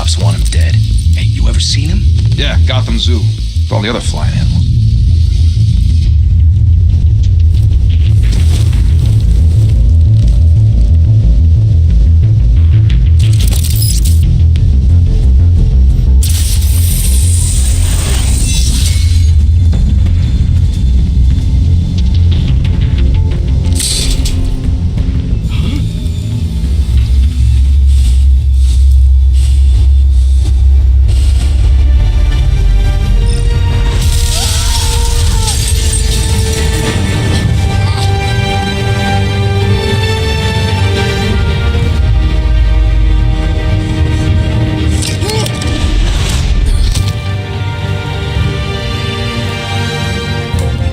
cops want him dead. Hey, you ever seen him? Yeah, Gotham Zoo. With all the other flying animals.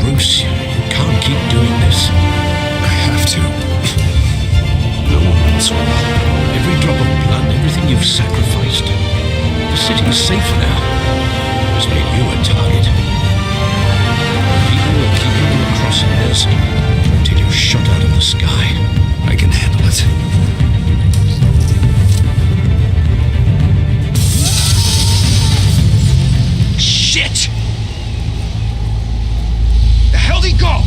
Bruce, you can't keep doing this. I have to. No one wants me. Every drop of blood, everything you've sacrificed. The city's safer now. It's made you a target. People will keep you in the crosshairs until you're shot out of the sky. I can handle it. Shit! The hell'd he go?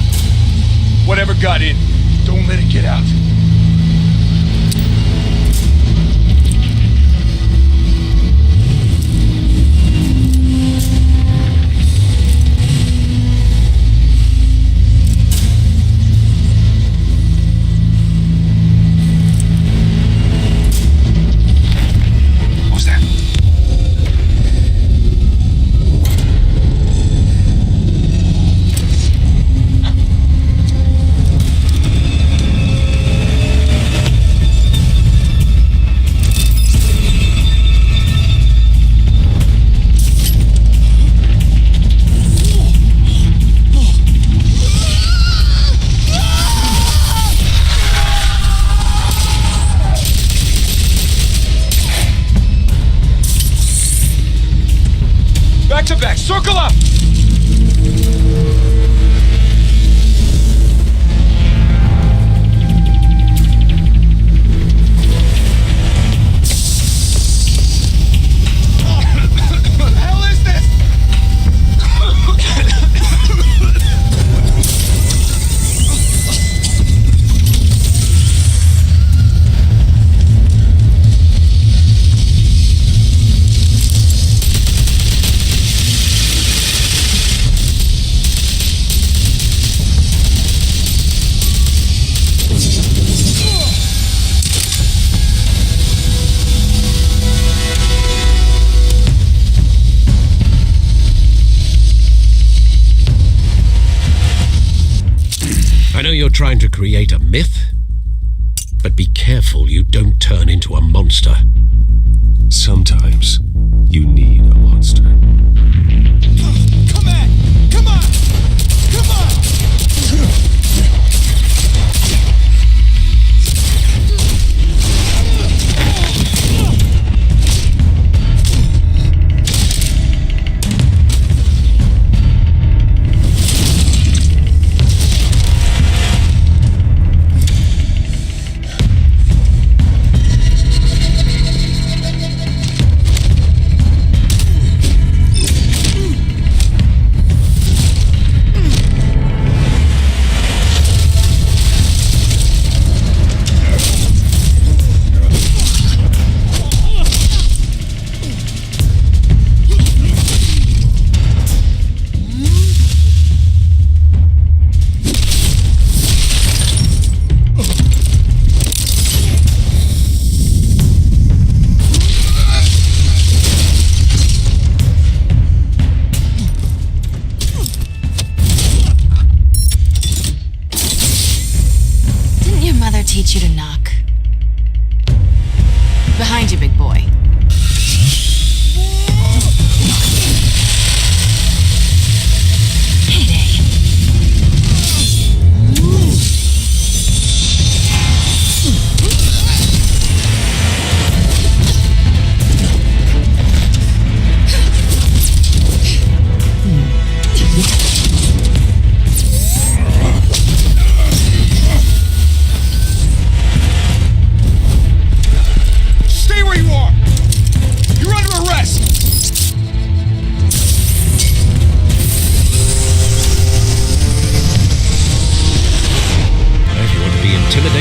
Whatever got in, don't let it get out. What was that? Back to back, circle up! What the hell is this? I know you're trying to create a myth, but be careful you don't turn into a monster. Sometimes you need a monster. Come on! Come on! Come on! Teach you to knock. Behind you, big boy. Heyday. Stay where you are!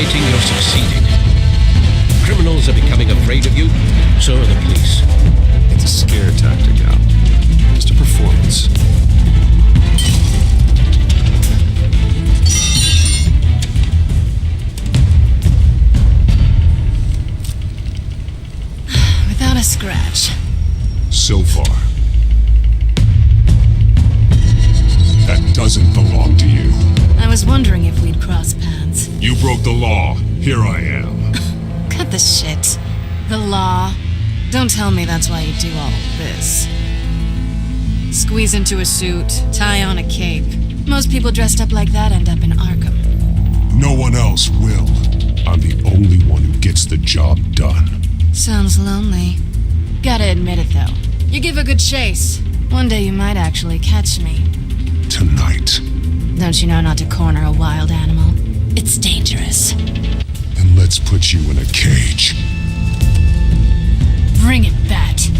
insinuating you're succeeding. Criminals are becoming afraid of you, so are the police. It's a scare tactic, Al. Just a performance. Without a scratch. So far. That doesn't belong to you. I was wondering if we'd cross paths. You broke the law. Here I am. Cut the shit. The law. Don't tell me that's why you do all this. Squeeze into a suit, tie on a cape. Most people dressed up like that end up in Arkham. No one else will. I'm the only one who gets the job done. Sounds lonely. Gotta admit it, though. You give a good chase. One day you might actually catch me. Tonight. Don't you know not to corner a wild animal? It's dangerous. Then let's put you in a cage. Bring it, Bat.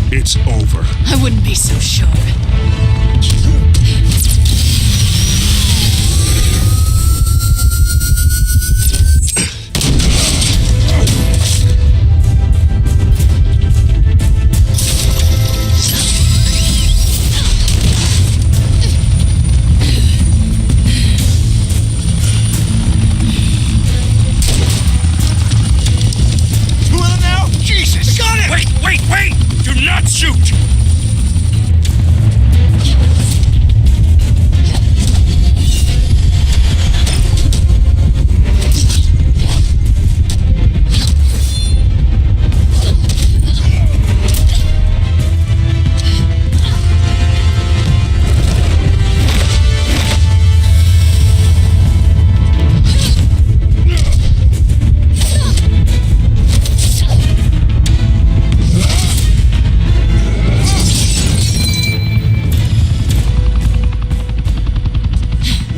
It's over. I wouldn't be so sure. Well, now? Jesus! Got it! Wait! Do not shoot!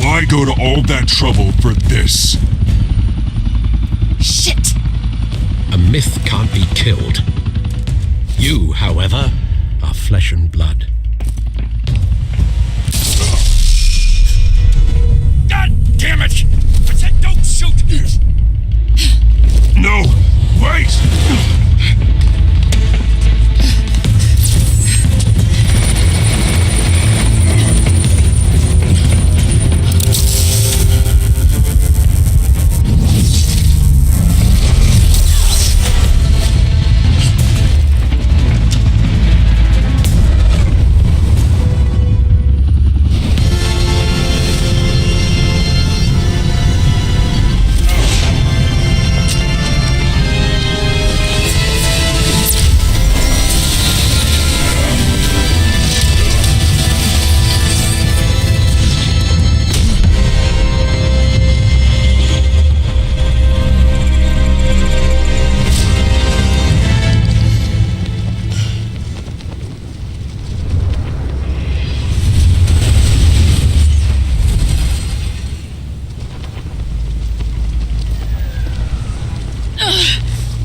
Why go to all that trouble for this? Shit! A myth can't be killed. You, however, are flesh and blood. God damn it! I said don't shoot! No! Wait!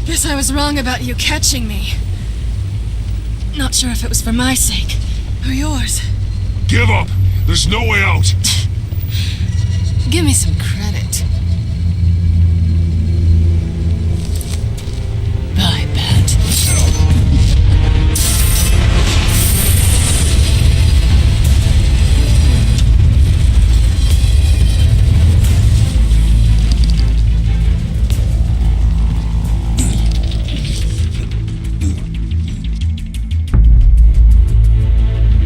Guess I was wrong about you catching me. Not sure if it was for my sake or yours. Give up! There's no way out! Give me some credit. Bye, Bat.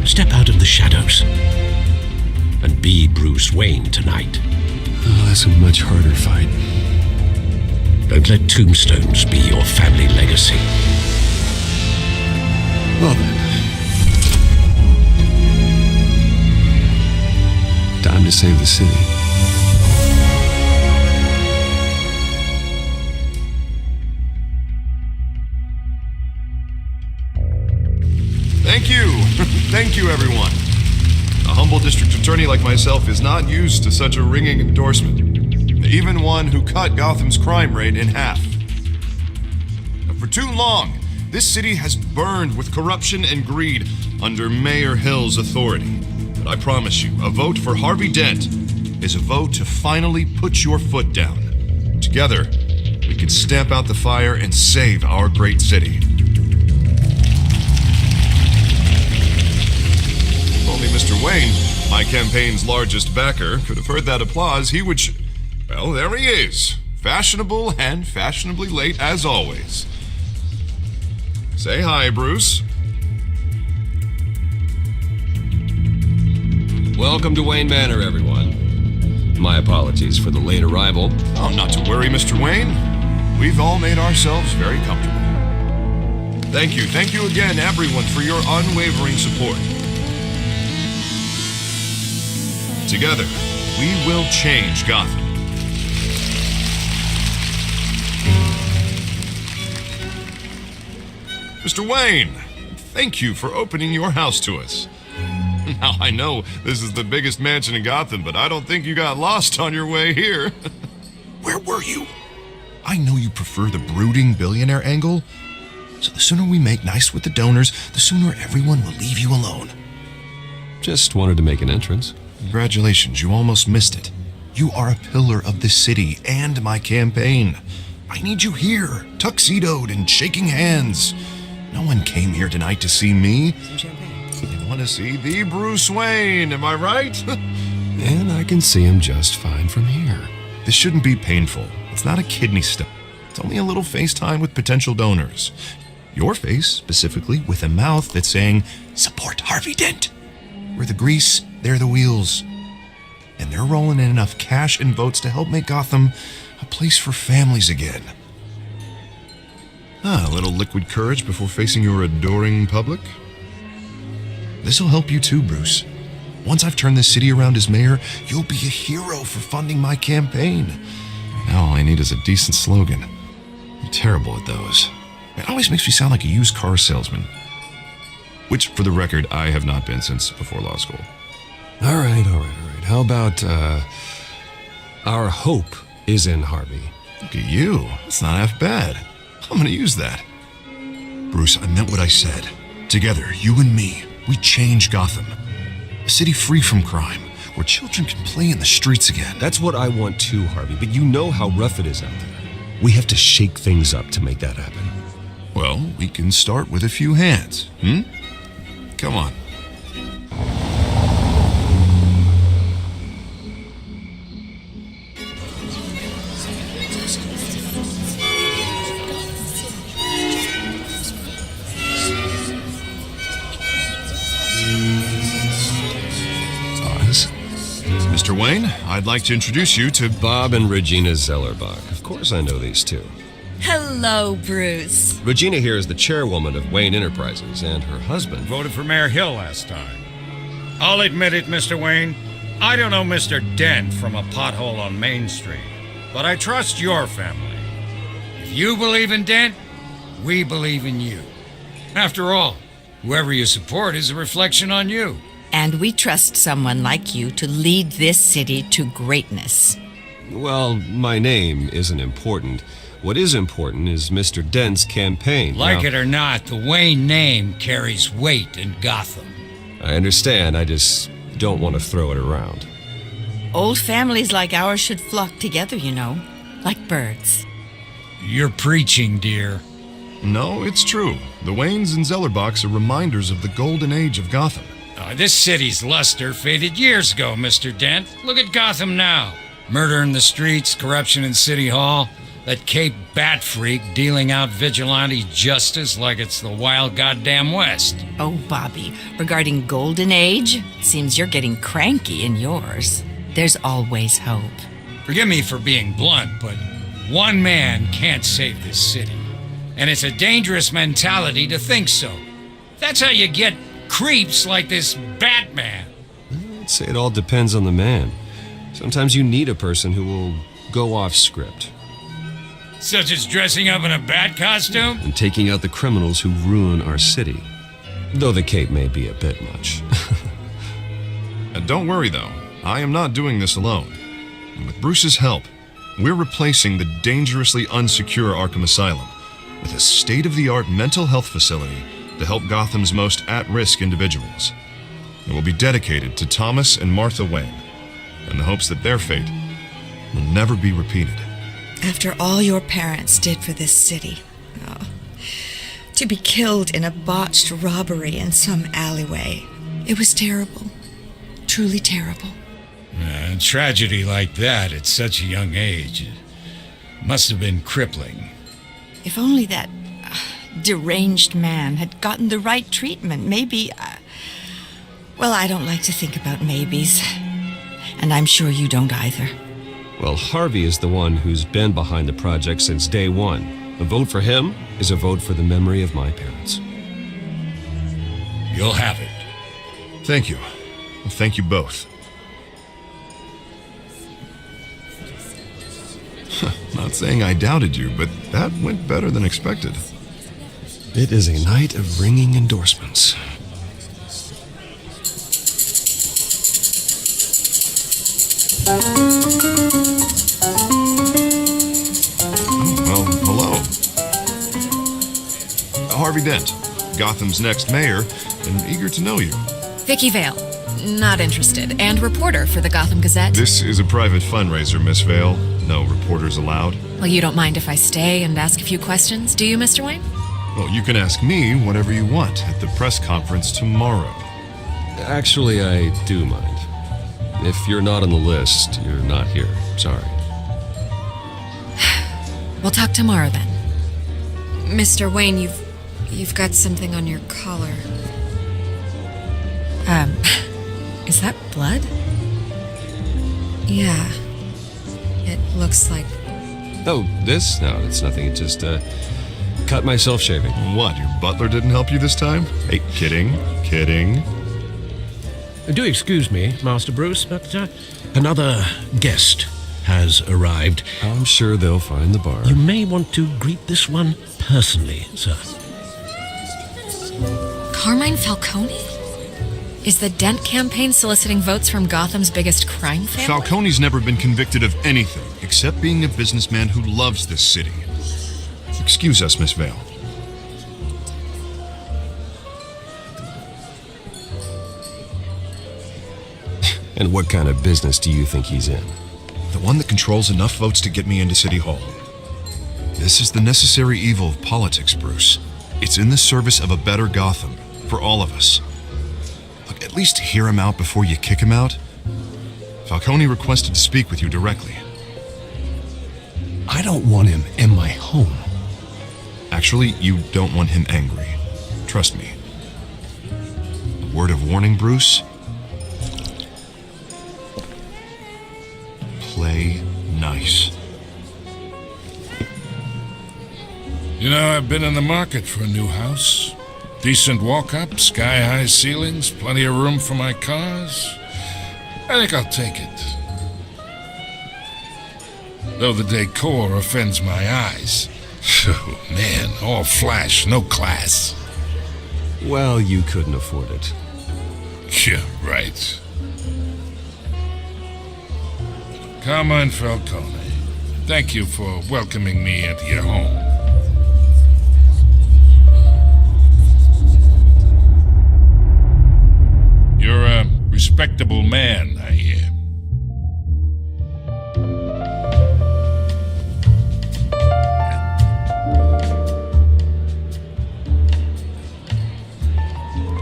Step out of the shadows and be Bruce Wayne tonight. Oh, that's a much harder fight. Don't let tombstones be your family legacy. Well then. Time to save the city. Thank you. Thank you, everyone. A humble district attorney like myself is not used to such a ringing endorsement. Even one who cut Gotham's crime rate in half. For too long, this city has burned with corruption and greed under Mayor Hill's authority. But I promise you, a vote for Harvey Dent is a vote to finally put your foot down. Together, we can stamp out the fire and save our great city. If only Mr. Wayne, my campaign's largest backer, could have heard that applause, he would... Well, there he is. Fashionable and fashionably late as always. Say hi, Bruce. Welcome to Wayne Manor, everyone. My apologies for the late arrival. Oh, not to worry, Mr. Wayne. We've all made ourselves very comfortable. Thank you again, everyone, for your unwavering support. Together, we will change Gotham. Mr. Wayne, thank you for opening your house to us. Now, I know this is the biggest mansion in Gotham, but I don't think you got lost on your way here. Where were you? I know you prefer the brooding billionaire angle, so the sooner we make nice with the donors, the sooner everyone will leave you alone. Just wanted to make an entrance. Congratulations, you almost missed it. You are a pillar of this city and my campaign. I need you here, tuxedoed and shaking hands. No one came here tonight to see me. They want to see the Bruce Wayne, am I right? And I can see him just fine from here. This shouldn't be painful. It's not a kidney stone. It's only a little FaceTime with potential donors. Your face, specifically, with a mouth that's saying, support Harvey Dent. We're the grease, they're the wheels. And they're rolling in enough cash and votes to help make Gotham a place for families again. A little liquid courage before facing your adoring public. This'll help you too, Bruce. Once I've turned this city around as mayor, you'll be a hero for funding my campaign. Now all I need is a decent slogan. I'm terrible at those. It always makes me sound like a used car salesman. Which, for the record, I have not been since before law school. All right. How about, our hope is in Harvey? Look at you. That's not half bad. I'm gonna use that. Bruce, I meant what I said. Together, you and me, we change Gotham. A city free from crime, where children can play in the streets again. That's what I want too, Harvey, but you know how rough it is out there. We have to shake things up to make that happen. Well, we can start with a few hands, Come on. Mr. Wayne, I'd like to introduce you to Bob and Regina Zellerbach. Of course I know these two. Hello, Bruce. Regina here is the chairwoman of Wayne Enterprises, and her husband... Voted for Mayor Hill last time. I'll admit it, Mr. Wayne. I don't know Mr. Dent from a pothole on Main Street, but I trust your family. If you believe in Dent, we believe in you. After all, whoever you support is a reflection on you. And we trust someone like you to lead this city to greatness. Well, my name isn't important. What is important is Mr. Dent's campaign. Like Now, it or not, the Wayne name carries weight in Gotham. I understand, I just don't want to throw it around. Old families like ours should flock together, you know, like birds. You're preaching, dear. No, it's true. The Waynes and Zellerbachs are reminders of the golden age of Gotham. This city's luster faded years ago, Mr. Dent. Look at Gotham now. Murder in the streets, corruption in City Hall. That Cape Bat Freak dealing out vigilante justice like it's the wild goddamn West. Oh, Bobby, regarding Golden Age, seems you're getting cranky in yours. There's always hope. Forgive me for being blunt, but one man can't save this city. And it's a dangerous mentality to think so. That's how you get creeps like this Batman. I'd say it all depends on the man. Sometimes you need a person who will go off script. Such as dressing up in a bat costume? And taking out the criminals who ruin our city. Though the cape may be a bit much. And don't worry, though. I am not doing this alone. And with Bruce's help, we're replacing the dangerously unsecure Arkham Asylum with a state-of-the-art mental health facility to help Gotham's most at-risk individuals. It will be dedicated to Thomas and Martha Wayne, in the hopes that their fate will never be repeated. After all your parents did for this city, to be killed in a botched robbery in some alleyway, it was terrible. Truly terrible. A tragedy like that at such a young age must have been crippling. If only that deranged man had gotten the right treatment, maybe... well, I don't like to think about maybes. And I'm sure you don't either. Well, Harvey is the one who's been behind the project since day one. A vote for him is a vote for the memory of my parents. You'll have it. Thank you. Well, thank you both. Not saying I doubted you, but that went better than expected. It is a night of ringing endorsements. Well, hello. Harvey Dent, Gotham's next mayor, and eager to know you. Vicky Vale. Not interested. And reporter for the Gotham Gazette. This is a private fundraiser, Miss Vale. No reporters allowed. Well, you don't mind if I stay and ask a few questions, do you, Mr. Wayne? Well, you can ask me whatever you want at the press conference tomorrow. Actually, I do mind. If you're not on the list, you're not here. Sorry. We'll talk tomorrow then. Mr. Wayne, you've got something on your collar. Is that blood? Yeah. It looks like... Oh, this? No, it's nothing. It just, cut myself shaving. What, your butler didn't help you this time? Hey, kidding. Do excuse me, Master Bruce, but another guest has arrived. I'm sure they'll find the bar. You may want to greet this one personally, sir. Carmine Falcone? Is the Dent campaign soliciting votes from Gotham's biggest crime family? Falcone's never been convicted of anything except being a businessman who loves this city. Excuse us, Miss Vale. And what kind of business do you think he's in? The one that controls enough votes to get me into City Hall. This is the necessary evil of politics, Bruce. It's in the service of a better Gotham, for all of us. Look, at least hear him out before you kick him out. Falcone requested to speak with you directly. I don't want him in my home. Actually, you don't want him angry. Trust me. A word of warning, Bruce. Play nice. You know, I've been in the market for a new house. Decent walk-up, sky-high ceilings, plenty of room for my cars. I think I'll take it. Though the decor offends my eyes. Oh, man, all flash, no class. Well, you couldn't afford it. Yeah, right. Carmine Falcone, thank you for welcoming me into your home. You're a respectable man, I hear.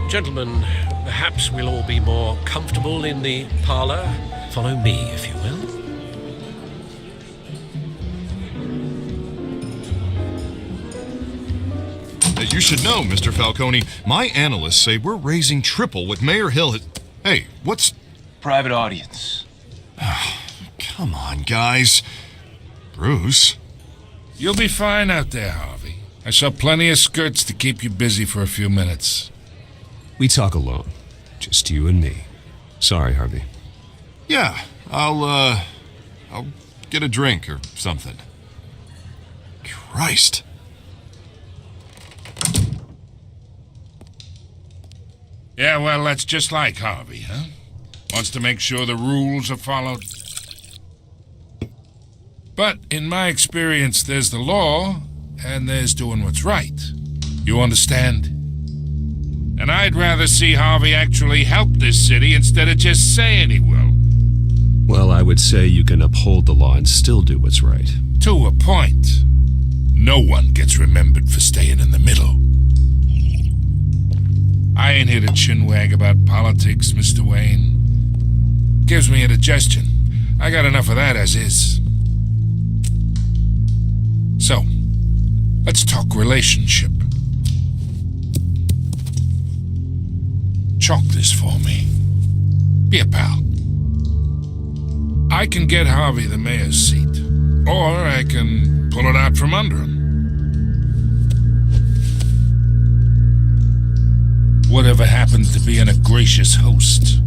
Gentlemen, perhaps we'll all be more comfortable in the parlor. Follow me, if you will. You should know, Mr. Falcone, my analysts say we're raising triple what Mayor Hill has... Hey, what's... Private audience. Come on, guys. Bruce? You'll be fine out there, Harvey. I saw plenty of skirts to keep you busy for a few minutes. We talk alone. Just you and me. Sorry, Harvey. Yeah, I'll get a drink or something. Christ. Yeah, well, that's just like Harvey, huh? Wants to make sure the rules are followed. But in my experience, there's the law, and there's doing what's right. You understand? And I'd rather see Harvey actually help this city instead of just saying he will. Well, I would say you can uphold the law and still do what's right. To a point. No one gets remembered for staying in the middle. I ain't here to chinwag about politics, Mr. Wayne. Gives me indigestion. I got enough of that as is. So, let's talk relationship. Chalk this for me. Be a pal. I can get Harvey the mayor's seat, or I can pull it out from under him. Whatever happens to being a gracious host.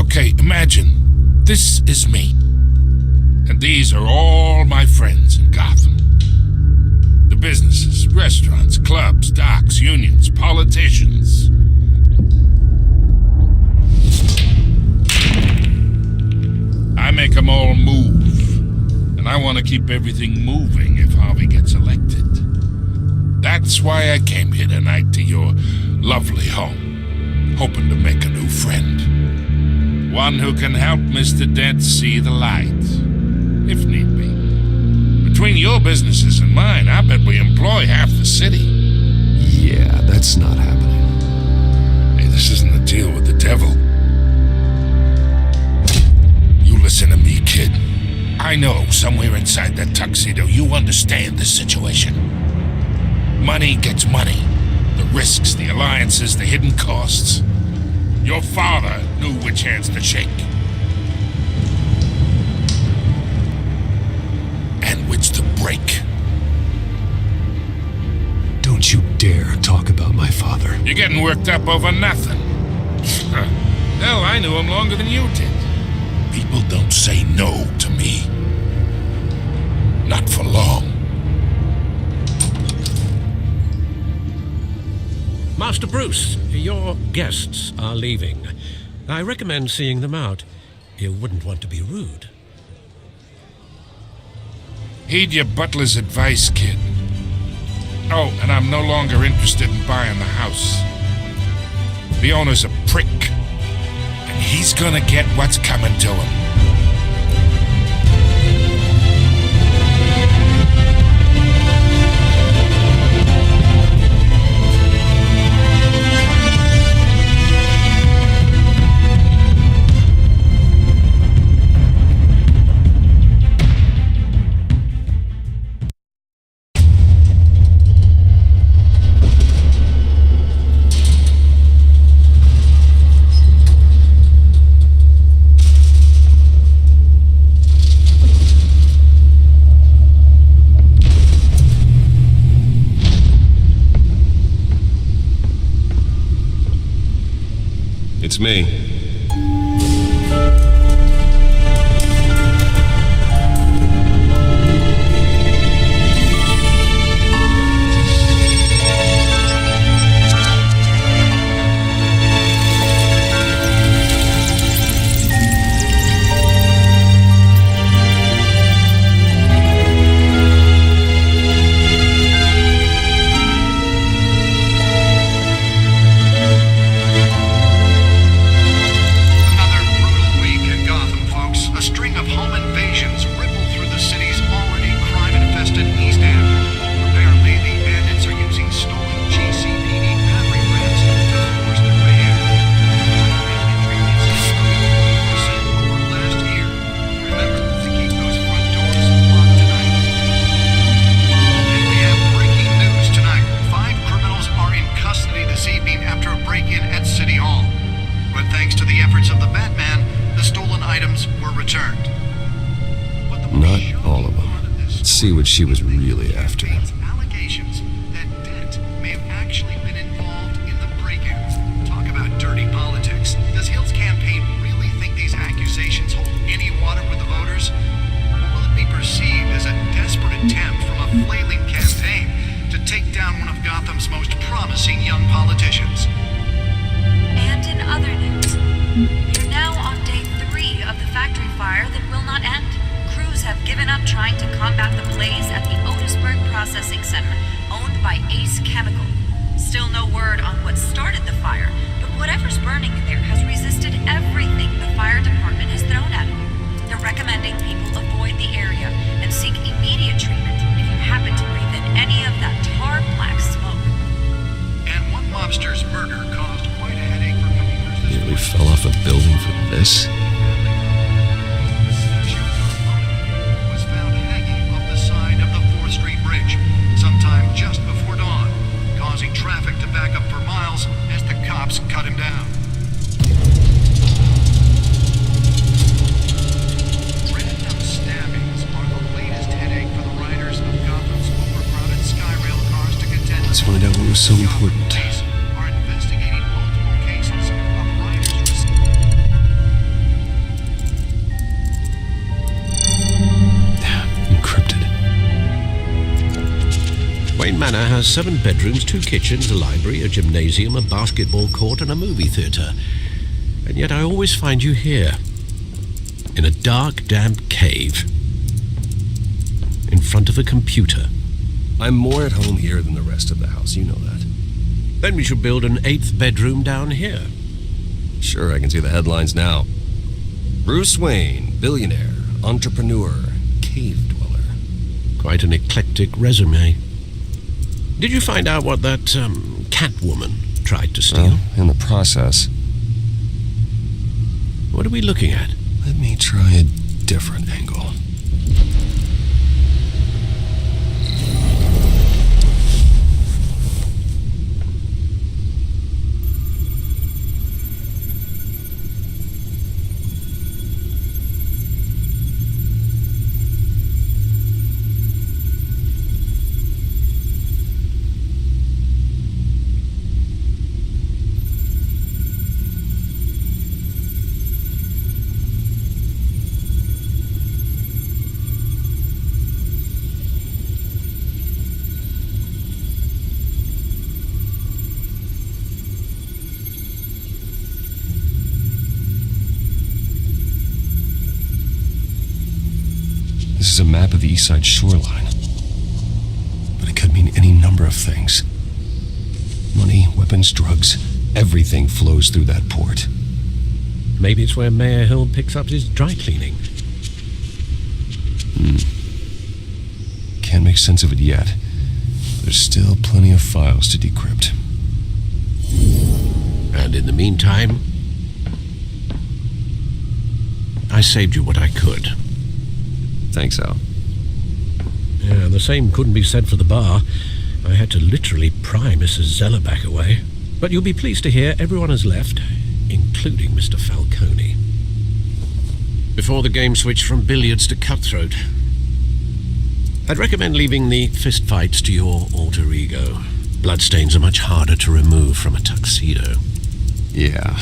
Okay, imagine this is me, and these are all my friends in Gotham. The businesses, restaurants, clubs, docks, unions, politicians. I make them all move, and I want to keep everything moving if Harvey gets elected. That's why I came here tonight to your lovely home, hoping to make a new friend. One who can help Mr. Dent see the light, if need be. Between your businesses and mine, I bet we employ half the city. Yeah, that's not happening. Hey, this isn't a deal with the devil. You listen to me, kid. I know somewhere inside that tuxedo you understand the situation. Money gets money. The risks, the alliances, the hidden costs. Your father knew which hands to shake. And which to break. Don't you dare talk about my father. You're getting worked up over nothing. Hell, I knew him longer than you did. People don't say no to me. Not for long. Master Bruce, your guests are leaving. I recommend seeing them out. You wouldn't want to be rude. Heed your butler's advice, kid. Oh, and I'm no longer interested in buying the house. The owner's a prick, and he's gonna get what's coming to him. It's me. of the Batman, the stolen items were returned. Not all of them. Let's see what she was really after. Allegations that Dent may have actually been involved in the break-in. Talk about dirty politics. Does Hill's campaign really think these accusations hold any water with the voters? Or will it be perceived as a desperate attempt from a flailing campaign to take down one of Gotham's most promising young politicians? And in other news, we're now on day 3 of the factory fire that will not end. Crews have given up trying to combat the blaze at the Otisburg Processing Center, owned by Ace Chemical. Still no word on what started the fire, but whatever's burning in there has resisted everything the fire department has thrown at it. They're recommending people avoid the area and seek immediate treatment if you happen to breathe in any of that tar black smoke. And one mobster's murder caused quite a headache for commuters this Nearly fell off a building for this. was found hanging off the side of the 4th Street Bridge sometime just before dawn, causing traffic to back up for miles as the cops cut him down. Random stabbings are the latest headache for the riders of Gotham's overcrowded Skyrail cars to contend. Let's find out what was so important. Police are investigating multiple cases of riders Encrypted. Wayne Manor has 7 bedrooms, 2 kitchens, a library, a gymnasium, a basketball court, and a movie theater. And yet I always find you here, in a dark, damp cave, in front of a computer. I'm more at home here than the rest of the house, you know that. Then we should build an 8th bedroom down here. Sure, I can see the headlines now. Bruce Wayne, billionaire, entrepreneur, cave dweller. Quite an eclectic resume. Did you find out what that Catwoman tried to steal? Well, in the process. What are we looking at? Let me try a different angle. This is a map of the east side shoreline. But it could mean any number of things. Money, weapons, drugs, everything flows through that port. Maybe it's where Mayor Hill picks up his dry cleaning. Can't make sense of it yet. There's still plenty of files to decrypt. And in the meantime, I saved you what I could. Thanks, Al. Yeah, the same couldn't be said for the bar. I had to literally pry Mrs. Zeller back away. But you'll be pleased to hear everyone has left, including Mr. Falcone. Before the game switched from billiards to cutthroat. I'd recommend leaving the fistfights to your alter ego. Bloodstains are much harder to remove from a tuxedo. Yeah,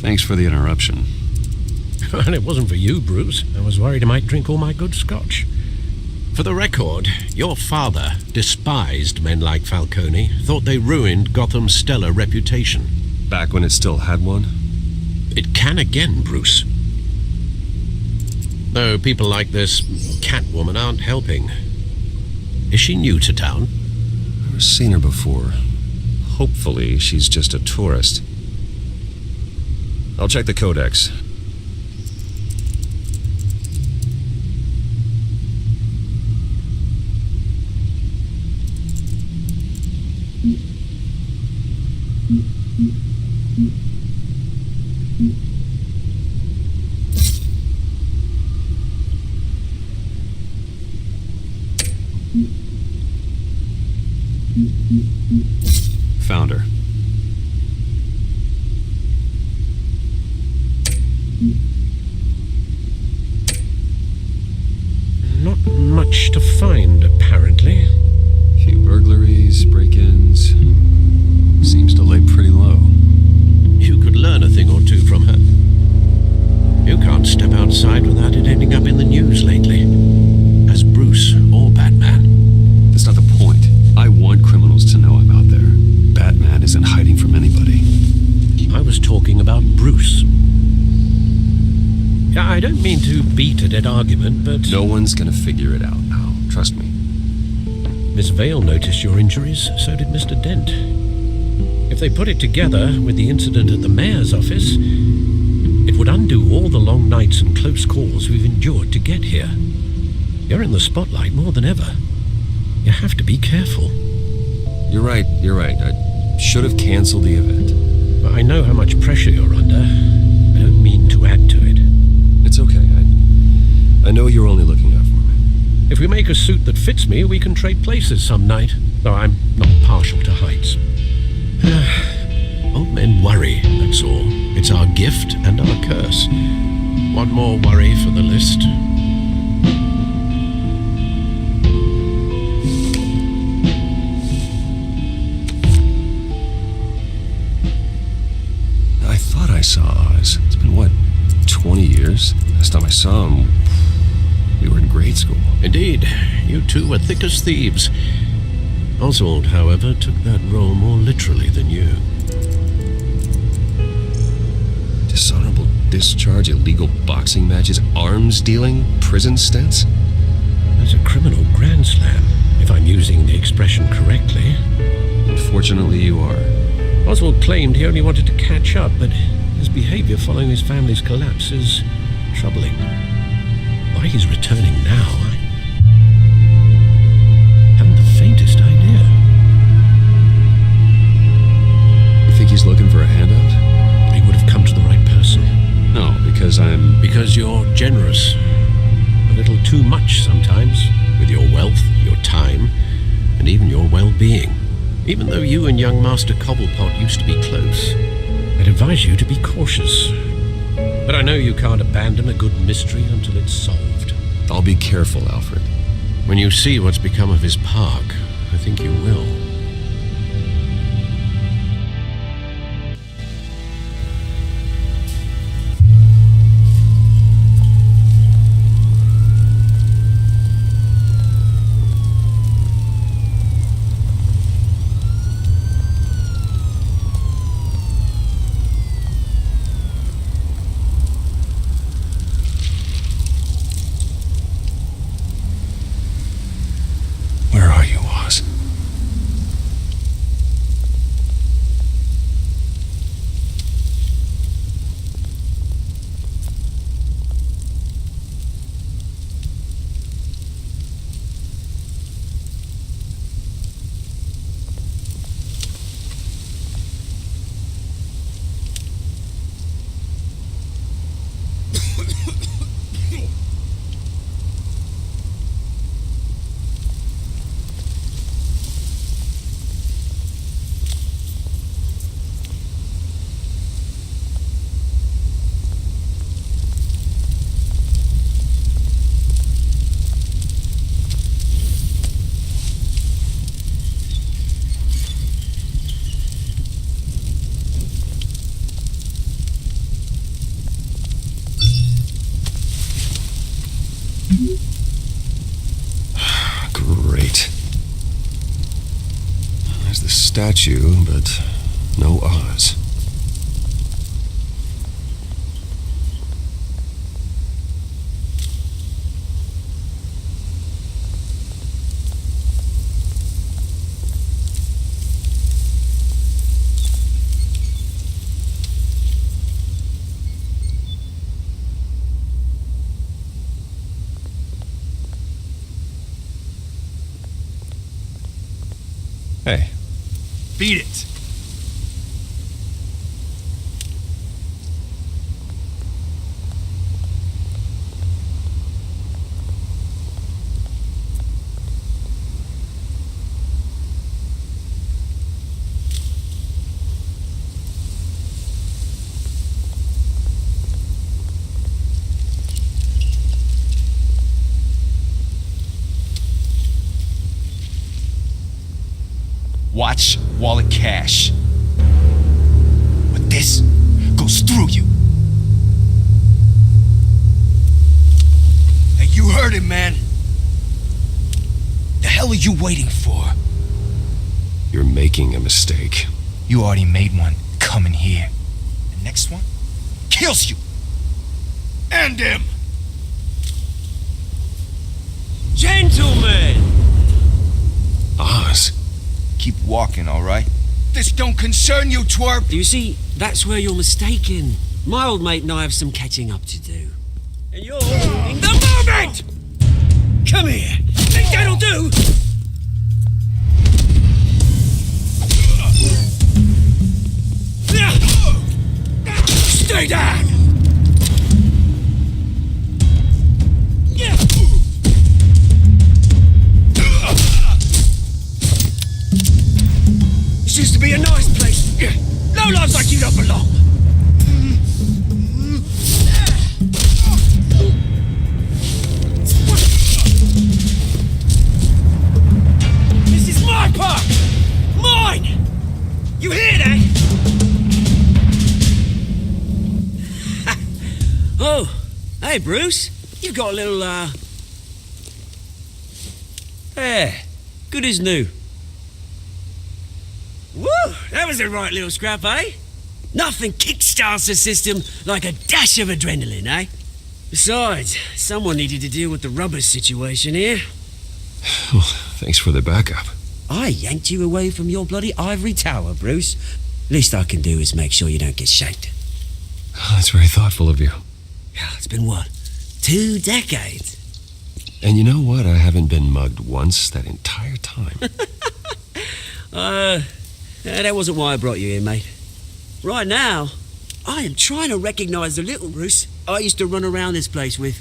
thanks for the interruption. And it wasn't for you, Bruce. I was worried I might drink all my good scotch. For the record, your father despised men like Falcone, thought they ruined Gotham's stellar reputation. Back when it still had one? It can again, Bruce. Though people like this Catwoman aren't helping. Is she new to town? I've never seen her before. Hopefully, she's just a tourist. I'll check the codex. Found her. much to find, apparently. Few burglaries, break-ins. Seems to lay pretty low. You could learn a thing or two from her. You can't step outside without it ending up in the news lately. As Bruce or Batman. That's not the point. I want criminals to know I'm out there. Batman isn't hiding from anybody. I was talking about Bruce. I don't mean to beat a dead argument, but... No one's gonna figure it out now. Trust me. Miss Vale noticed your injuries, so did Mr. Dent. If they put it together with the incident at the mayor's office, it would undo all the long nights and close calls we've endured to get here. You're in the spotlight more than ever. You have to be careful. You're right. I should have canceled the event. I know how much pressure you're under. I don't mean to add to it. It's okay. I know you're only looking out for me. If we make a suit that fits me, we can trade places some night. Though I'm not partial to heights. Old men worry, that's all. It's our gift and our curse. One more worry for the list. I thought I saw Oz. It's been, what, 20 years? Last time I saw him, we were in grade school. Indeed, you two were thick as thieves. Oswald, however, took that role more literally than you. Dishonorable discharge, illegal boxing matches, arms dealing, prison stints? That's a criminal grand slam, if I'm using the expression correctly. Unfortunately, you are. Oswald claimed he only wanted to catch up, but his behavior following his family's collapse is troubling. Why he's returning now, I haven't the faintest idea. You think he's looking for a handout? He would have come to the right person. No, because Because you're generous. A little too much sometimes, with your wealth, your time, and even your well-being. Even though you and young Master Cobblepot used to be close, I'd advise you to be cautious. But I know you can't abandon a good mystery until it's solved. I'll be careful, Alfred. When you see what's become of his park, I think you will. Where are you, Oz? Great. There's the statue, but no Oz. Hey. Beat it. watch, wallet, cash. But this goes through you. Hey, you heard it, man. The hell are you waiting for? You're making a mistake. You already made one coming here. The next one kills you. And him. Gentlemen! Oz. Keep walking, all right? This don't concern you, twerp. You see, that's where you're mistaken. My old mate and I have some catching up to do. And you're in the moment! Come here. Think that'll do? Stay down! This used to be a nice place. No lives like you don't belong. This is my park! Mine! You hear that? Oh, hey Bruce. You've got a little, hair. Good as new. Woo! That was a right little scrap, eh? Nothing kickstarts the system like a dash of adrenaline, eh? Besides, someone needed to deal with the rubber situation here. Well, thanks for the backup. I yanked you away from your bloody ivory tower, Bruce. Least I can do is make sure you don't get shanked. Oh, that's very thoughtful of you. Yeah, it's been what? 2 decades? And you know what? I haven't been mugged once that entire time. That wasn't why I brought you here, mate. Right now, I am trying to recognize the little Bruce I used to run around this place with.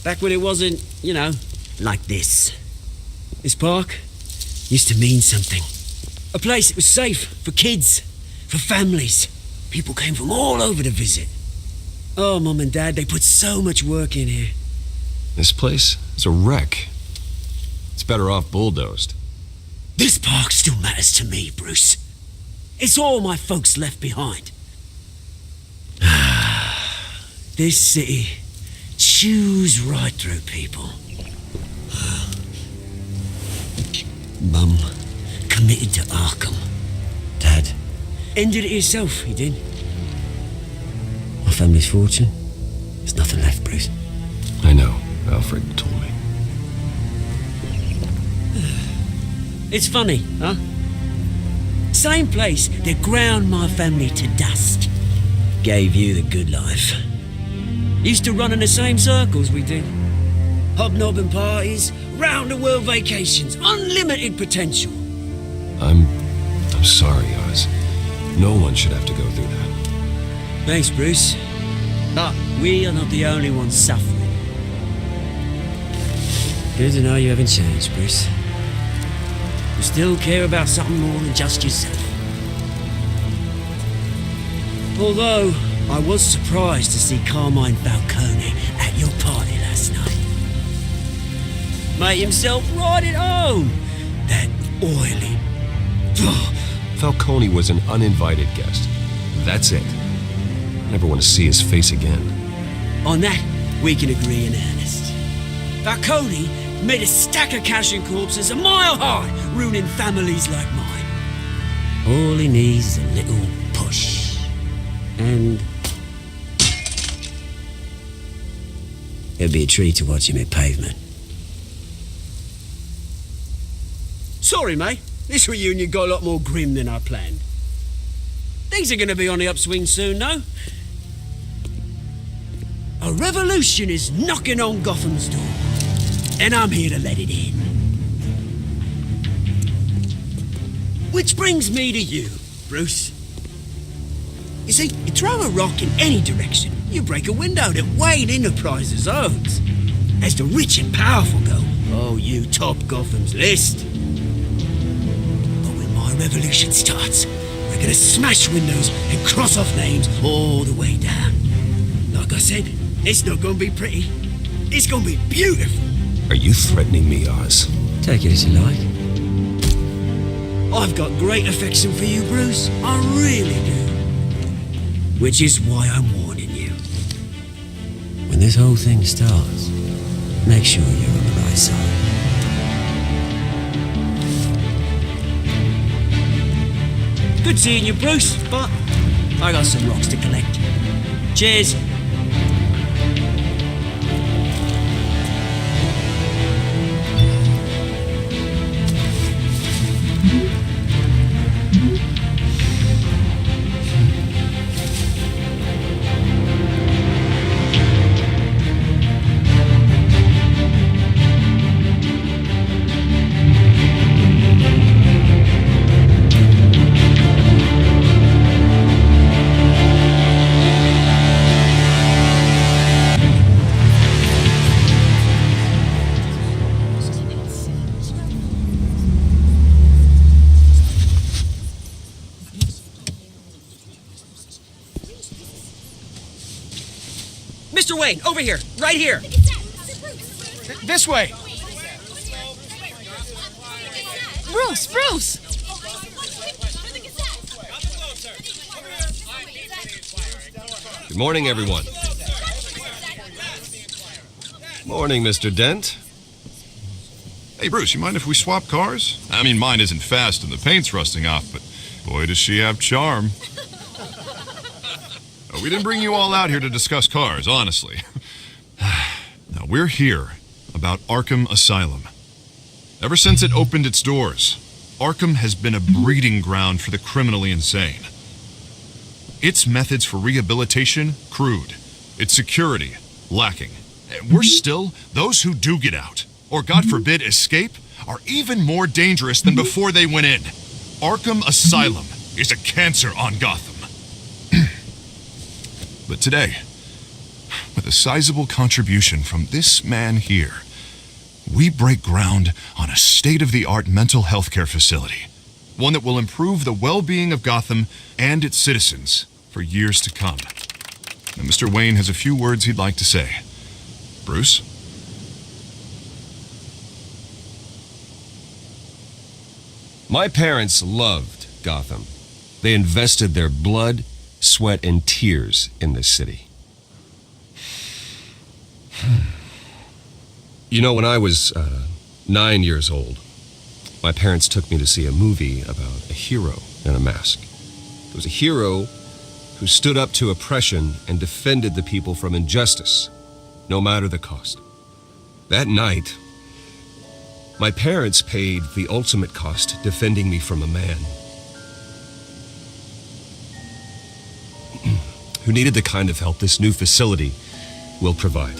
Back when it wasn't, you know, like this. This park used to mean something. A place that was safe for kids, for families. People came from all over to visit. Oh, Mum and Dad, they put so much work in here. This place is a wreck. It's better off bulldozed. This park still matters to me, Bruce. It's all my folks left behind. This city chews right through people. Mum committed to Arkham. Dad ended it himself, he did. My family's fortune, there's nothing left, Bruce. I know. Alfred told me. It's funny, huh? Same place that ground my family to dust. Gave you the good life. Used to run in the same circles we did. Hobnobbing parties, round-the-world vacations, unlimited potential. I'm sorry, Oz. No one should have to go through that. Thanks, Bruce. But we are not the only ones suffering. Good to know you haven't changed, Bruce. You still care about something more than just yourself. Although, I was surprised to see Carmine Falcone at your party last night. Made himself right at home. That oily... Falcone was an uninvited guest. That's it. Never want to see his face again. On that, we can agree in earnest. Falcone made a stack of cash and corpses a mile high, ruining families like mine. All he needs is a little push. And... it'd be a treat to watch him hit pavement. Sorry, mate. This reunion got a lot more grim than I planned. Things are going to be on the upswing soon, though. A revolution is knocking on Gotham's door, and I'm here to let it in. Which brings me to you, Bruce. You see, you throw a rock in any direction, you break a window that Wayne Enterprises owns. As the rich and powerful go, oh, you top Gotham's list. But when my revolution starts, we're gonna smash windows and cross off names all the way down. Like I said, it's not gonna be pretty. It's gonna be beautiful. Are you threatening me, Oz? Take it as you like. I've got great affection for you, Bruce. I really do. Which is why I'm warning you. When this whole thing starts, make sure you're on the right side. Good seeing you, Bruce, but I got some rocks to collect. Cheers. Mr. Wayne, over here, right here. This way. Bruce! Good morning, everyone. Morning, Mr. Dent. Hey, Bruce, you mind if we swap cars? I mean, mine isn't fast and the paint's rusting off, but boy, does she have charm. We didn't bring you all out here to discuss cars, honestly. Now, we're here about Arkham Asylum. Ever since it opened its doors, Arkham has been a breeding ground for the criminally insane. Its methods for rehabilitation, crude. Its security, lacking. And worse still, those who do get out, or God forbid escape, are even more dangerous than before they went in. Arkham Asylum is a cancer on Gotham. But today, with a sizable contribution from this man here, we break ground on a state-of-the-art mental health care facility, one that will improve the well-being of Gotham and its citizens for years to come. And Mr. Wayne has a few words he'd like to say. Bruce? My parents loved Gotham. They invested their blood, sweat, and tears in this city. You know, when I was 9 years old, my parents took me to see a movie about a hero in a mask. It was a hero who stood up to oppression and defended the people from injustice, no matter the cost. That night, my parents paid the ultimate cost defending me from a man who needed the kind of help this new facility will provide.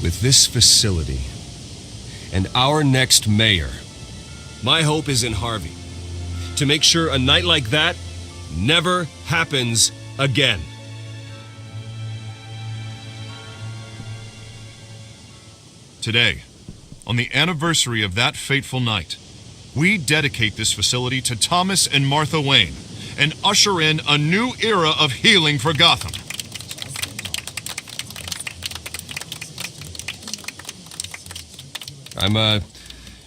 With this facility and our next mayor, my hope is in Harvey, to make sure a night like that never happens again. Today, on the anniversary of that fateful night, we dedicate this facility to Thomas and Martha Wayne and usher in a new era of healing for Gotham. I'm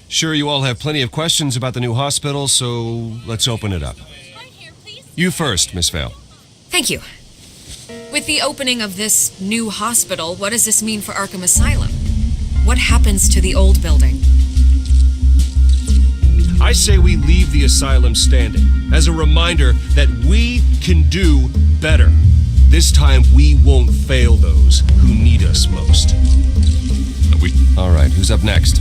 sure you all have plenty of questions about the new hospital, so let's open it up. You first, Miss Vale. Thank you. With the opening of this new hospital, what does this mean for Arkham Asylum? What happens to the old building? I say we leave the asylum standing as a reminder that we can do better. This time we won't fail those who need us most. All right, who's up next?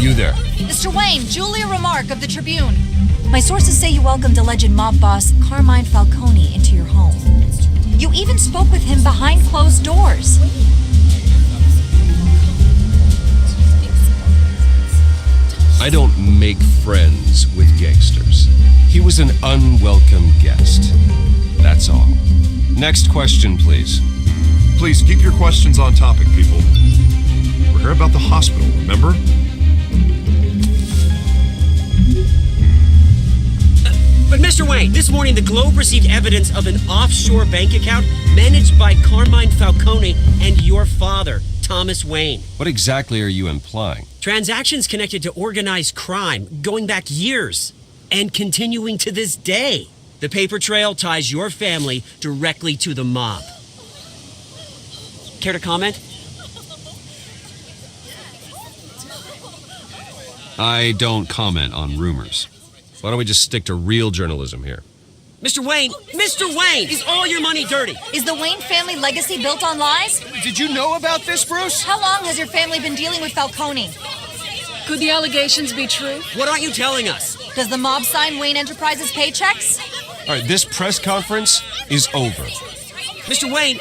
You there. Mr. Wayne, Julia Remark of the Tribune. My sources say you welcomed alleged mob boss Carmine Falcone into your home. You even spoke with him behind closed doors. I don't make friends with gangsters. He was an unwelcome guest. That's all. Next question, please. Please keep your questions on topic, people. We're here about the hospital, remember? But Mr. Wayne, this morning the Globe received evidence of an offshore bank account managed by Carmine Falcone and your father, Thomas Wayne. What exactly are you implying? Transactions connected to organized crime going back years and continuing to this day. The paper trail ties your family directly to the mob. Care to comment? I don't comment on rumors. Why don't we just stick to real journalism here? Mr. Wayne, is all your money dirty? Is the Wayne family legacy built on lies? Did you know about this, Bruce? How long has your family been dealing with Falcone? Could the allegations be true? What aren't you telling us? Does the mob sign Wayne Enterprises paychecks? All right, this press conference is over. Mr. Wayne!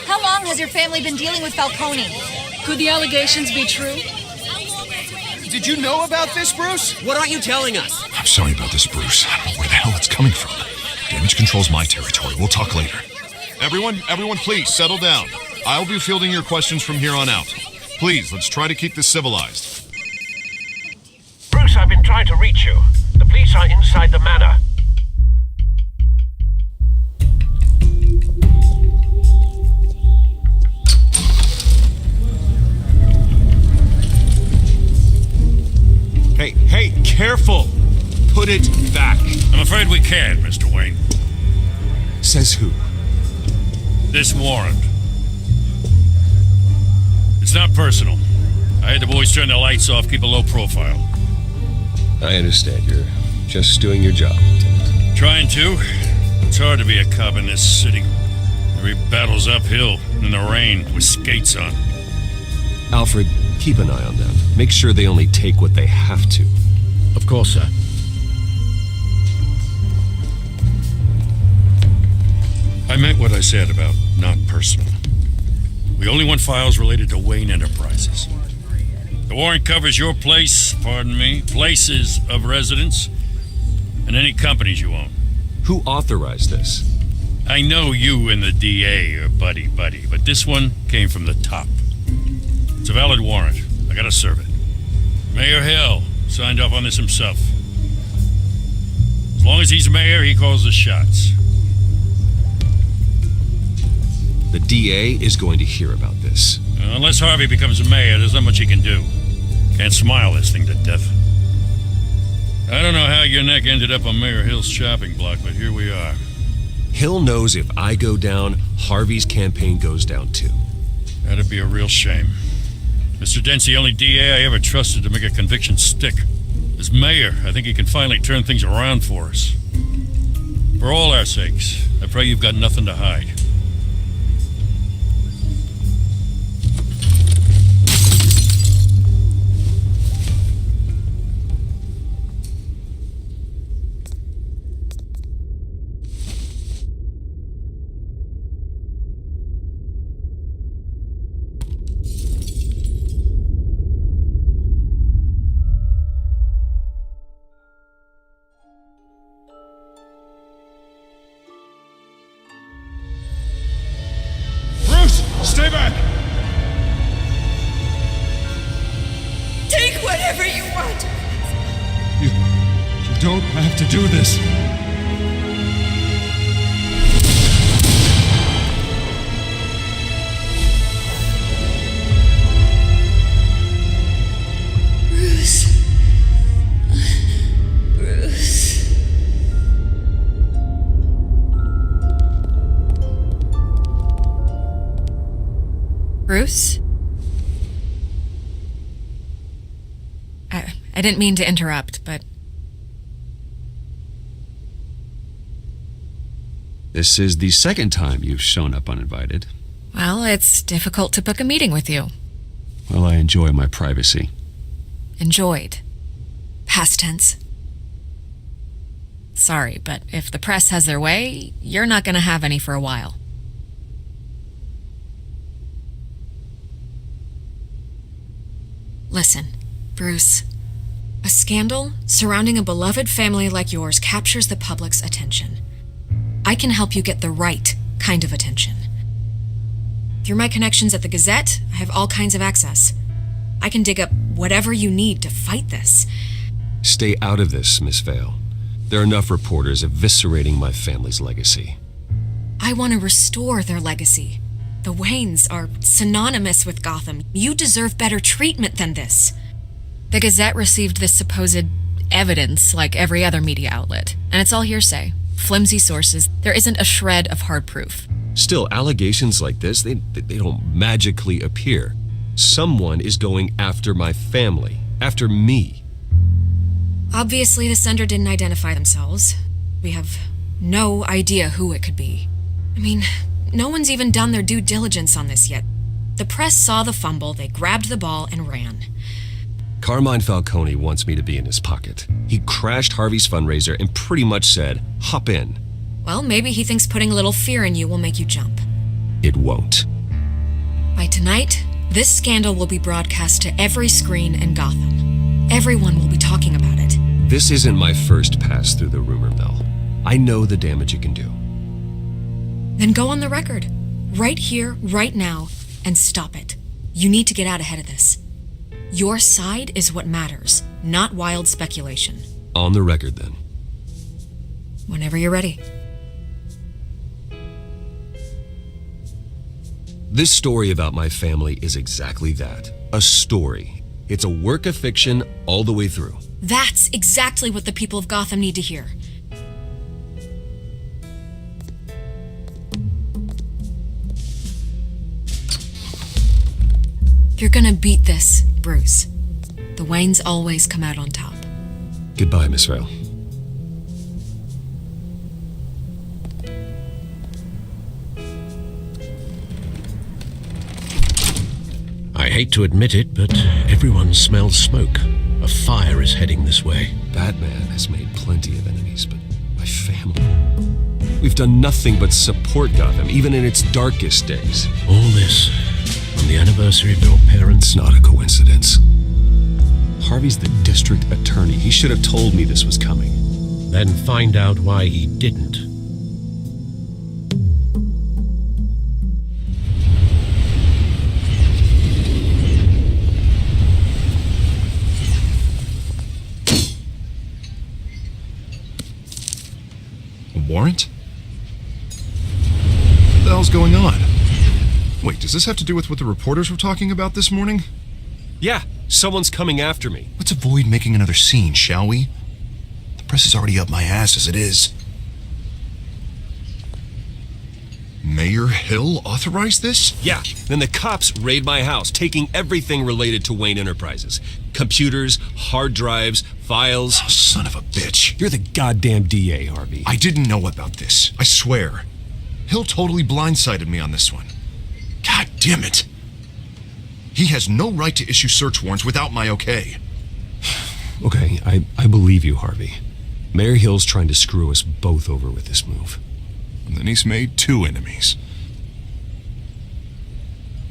How long has your family been dealing with Falcone? Could the allegations be true? Did you know about this, Bruce? What aren't you telling us? I'm sorry about this, Bruce. I don't know where the hell it's coming from. Damage control's my territory. We'll talk later. Everyone, please settle down. I'll be fielding your questions from here on out. Please, let's try to keep this civilized. Bruce, I've been trying to reach you. The police are inside the manor. Hey, careful! Put it back. I'm afraid we can't, Mr. Wayne. Says who? This warrant. It's not personal. I had the boys turn the lights off, keep a low profile. I understand. You're just doing your job, Lieutenant. Trying to. It's hard to be a cop in this city. Every battle's uphill, in the rain, with skates on. Alfred, keep an eye on them. Make sure they only take what they have to. Of course, sir. I meant what I said about not personal. We only want files related to Wayne Enterprises. The warrant covers your places of residence, and any companies you own. Who authorized this? I know you and the DA are buddy-buddy, but this one came from the top. It's a valid warrant. I gotta serve it. Mayor Hill signed off on this himself. As long as he's mayor, he calls the shots. The DA is going to hear about this. Unless Harvey becomes mayor, there's not much he can do. Can't smile this thing to death. I don't know how your neck ended up on Mayor Hill's chopping block, but here we are. Hill knows if I go down, Harvey's campaign goes down too. That'd be a real shame. Mr. Dent's the only DA I ever trusted to make a conviction stick. As mayor, I think he can finally turn things around for us. For all our sakes, I pray you've got nothing to hide. Stay back! Take whatever you want. You don't have to do this. Bruce. Bruce. Bruce? I didn't mean to interrupt, but... This is the second time you've shown up uninvited. Well, it's difficult to book a meeting with you. Well, I enjoy my privacy. Enjoyed. Past tense. Sorry, but if the press has their way, you're not going to have any for a while. Listen, Bruce. A scandal surrounding a beloved family like yours captures the public's attention. I can help you get the right kind of attention. Through my connections at the Gazette, I have all kinds of access. I can dig up whatever you need to fight this. Stay out of this, Miss Vale. There are enough reporters eviscerating my family's legacy. I want to restore their legacy. The Waynes are synonymous with Gotham. You deserve better treatment than this. The Gazette received this supposed evidence like every other media outlet, and it's all hearsay. Flimsy sources. There isn't a shred of hard proof. Still, allegations like this, they don't magically appear. Someone is going after my family, after me. Obviously, the sender didn't identify themselves. We have no idea who it could be. I mean, no one's even done their due diligence on this yet. The press saw the fumble, they grabbed the ball and ran. Carmine Falcone wants me to be in his pocket. He crashed Harvey's fundraiser and pretty much said, hop in. Well, maybe he thinks putting a little fear in you will make you jump. It won't. By tonight, this scandal will be broadcast to every screen in Gotham. Everyone will be talking about it. This isn't my first pass through the rumor mill. I know the damage it can do. Then go on the record. Right here, right now, and stop it. You need to get out ahead of this. Your side is what matters, not wild speculation. On the record, then. Whenever you're ready. This story about my family is exactly that. A story. It's a work of fiction all the way through. That's exactly what the people of Gotham need to hear. You're gonna beat this, Bruce. The Waynes always come out on top. Goodbye, Miss Vale. I hate to admit it, but everyone smells smoke. A fire is heading this way. Batman has made plenty of enemies, but my family... We've done nothing but support Gotham, even in its darkest days. All this on the anniversary of your parents' It's not a coincidence. Harvey's the district attorney. He should have told me this was coming. Then find out why he didn't. A warrant? What the hell's going on? Wait, does this have to do with what the reporters were talking about this morning? Yeah, someone's coming after me. Let's avoid making another scene, shall we? The press is already up my ass as it is. Mayor Hill authorized this? Yeah, then the cops raid my house, taking everything related to Wayne Enterprises. Computers, hard drives, files. Oh, son of a bitch. You're the goddamn DA, Harvey. I didn't know about this. I swear. Hill totally blindsided me on this one. God damn it. He has no right to issue search warrants without my okay. Okay, I believe you, Harvey. Mayor Hill's trying to screw us both over with this move. And then he's made 2 enemies.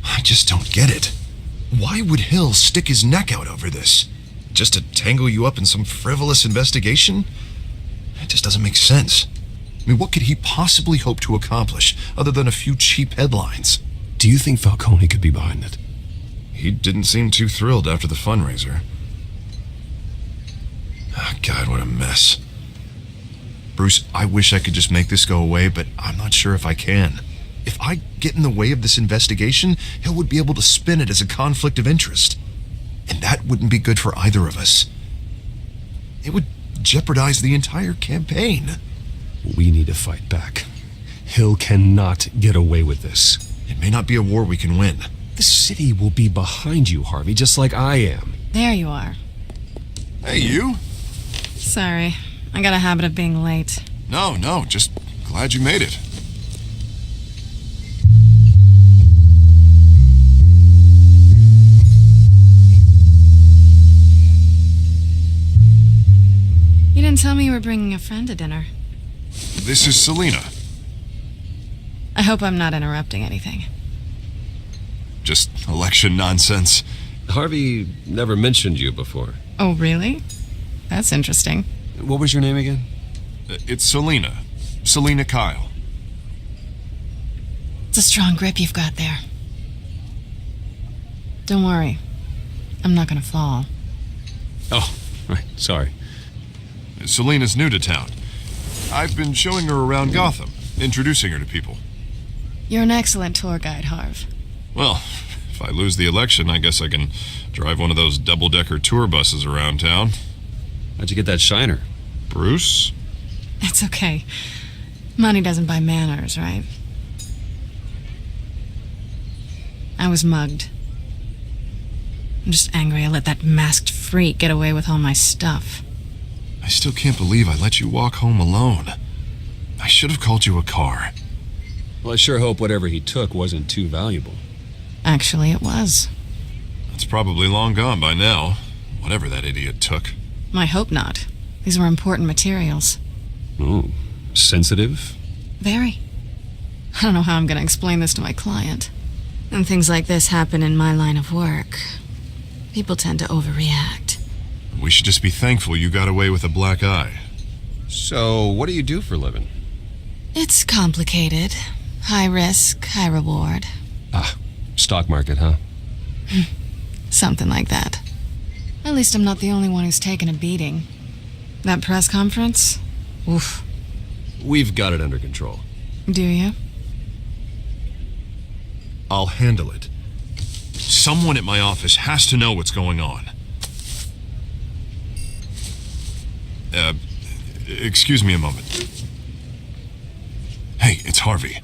I just don't get it. Why would Hill stick his neck out over this? Just to tangle you up in some frivolous investigation? It just doesn't make sense. I mean, what could he possibly hope to accomplish other than a few cheap headlines? Do you think Falcone could be behind it? He didn't seem too thrilled after the fundraiser. Oh, God, what a mess. Bruce, I wish I could just make this go away, but I'm not sure if I can. If I get in the way of this investigation, Hill would be able to spin it as a conflict of interest. And that wouldn't be good for either of us. It would jeopardize the entire campaign. We need to fight back. Hill cannot get away with this. It may not be a war we can win. The city will be behind you, Harvey, just like I am. There you are. Hey, you? Sorry. I got a habit of being late. No, just glad you made it. You didn't tell me you were bringing a friend to dinner. This is Selina. I hope I'm not interrupting anything. Just election nonsense. Harvey never mentioned you before. Oh, really? That's interesting. What was your name again? It's Selina. Selina Kyle. It's a strong grip you've got there. Don't worry. I'm not gonna fall. Oh, right. Sorry. Selena's new to town. I've been showing her around Gotham, introducing her to people. You're an excellent tour guide, Harv. Well, if I lose the election, I guess I can drive one of those double-decker tour buses around town. How'd you get that shiner? Bruce? It's okay. Money doesn't buy manners, right? I was mugged. I'm just angry I let that masked freak get away with all my stuff. I still can't believe I let you walk home alone. I should have called you a car. Well, I sure hope whatever he took wasn't too valuable. Actually, it was. It's probably long gone by now, whatever that idiot took. I hope not. These were important materials. Oh, sensitive? Very. I don't know how I'm going to explain this to my client. When things like this happen in my line of work, people tend to overreact. We should just be thankful you got away with a black eye. So, what do you do for a living? It's complicated. High risk, high reward. Ah, stock market, huh? Something like that. At least I'm not the only one who's taken a beating. That press conference? Oof. We've got it under control. Do you? I'll handle it. Someone at my office has to know what's going on. Excuse me a moment. Hey, it's Harvey.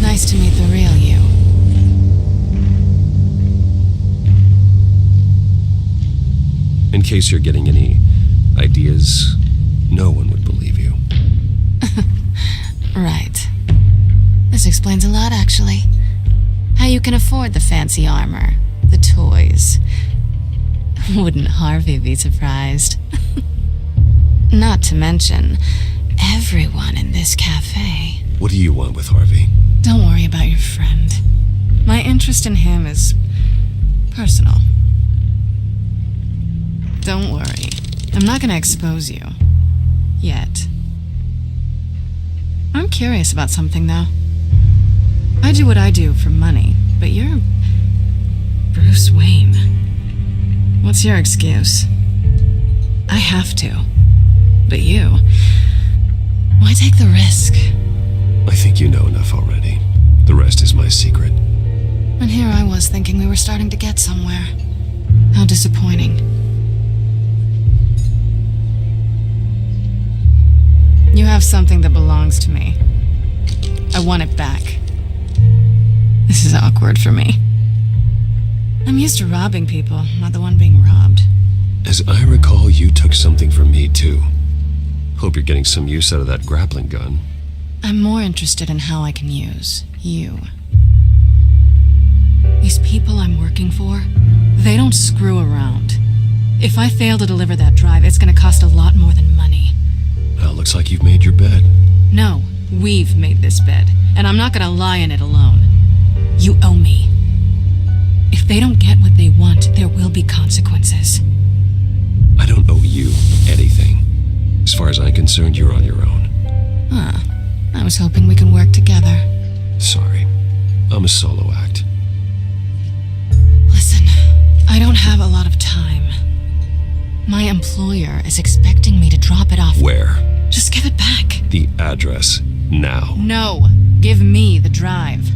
Nice to meet the real you. In case you're getting any ideas, no one would believe you. Right. This explains a lot, actually. How you can afford the fancy armor, the toys. Wouldn't Harvey be surprised? Not to mention, everyone in this cafe. What do you want with Harvey? Don't worry about your friend. My interest in him is personal. Don't worry. I'm not gonna expose you. Yet. I'm curious about something, though. I do what I do for money, but you're Bruce Wayne. What's your excuse? I have to. But you... why take the risk? I think you know enough already. The rest is my secret. And here I was thinking we were starting to get somewhere. How disappointing. You have something that belongs to me. I want it back. This is awkward for me. I'm used to robbing people, not the one being robbed. As I recall, you took something from me, too. Hope you're getting some use out of that grappling gun. I'm more interested in how I can use you. These people I'm working for, they don't screw around. If I fail to deliver that drive, it's gonna cost a lot more than money. Well, looks like you've made your bed. No, we've made this bed, and I'm not gonna lie in it alone. You owe me. If they don't get what they want, there will be consequences. I don't owe you anything. As far as I'm concerned, you're on your own. Huh. I was hoping we could work together. Sorry. I'm a solo act. Listen, I don't have a lot of time. My employer is expecting me to drop it off. Where? Just give it back. The address, now. No, give me the drive.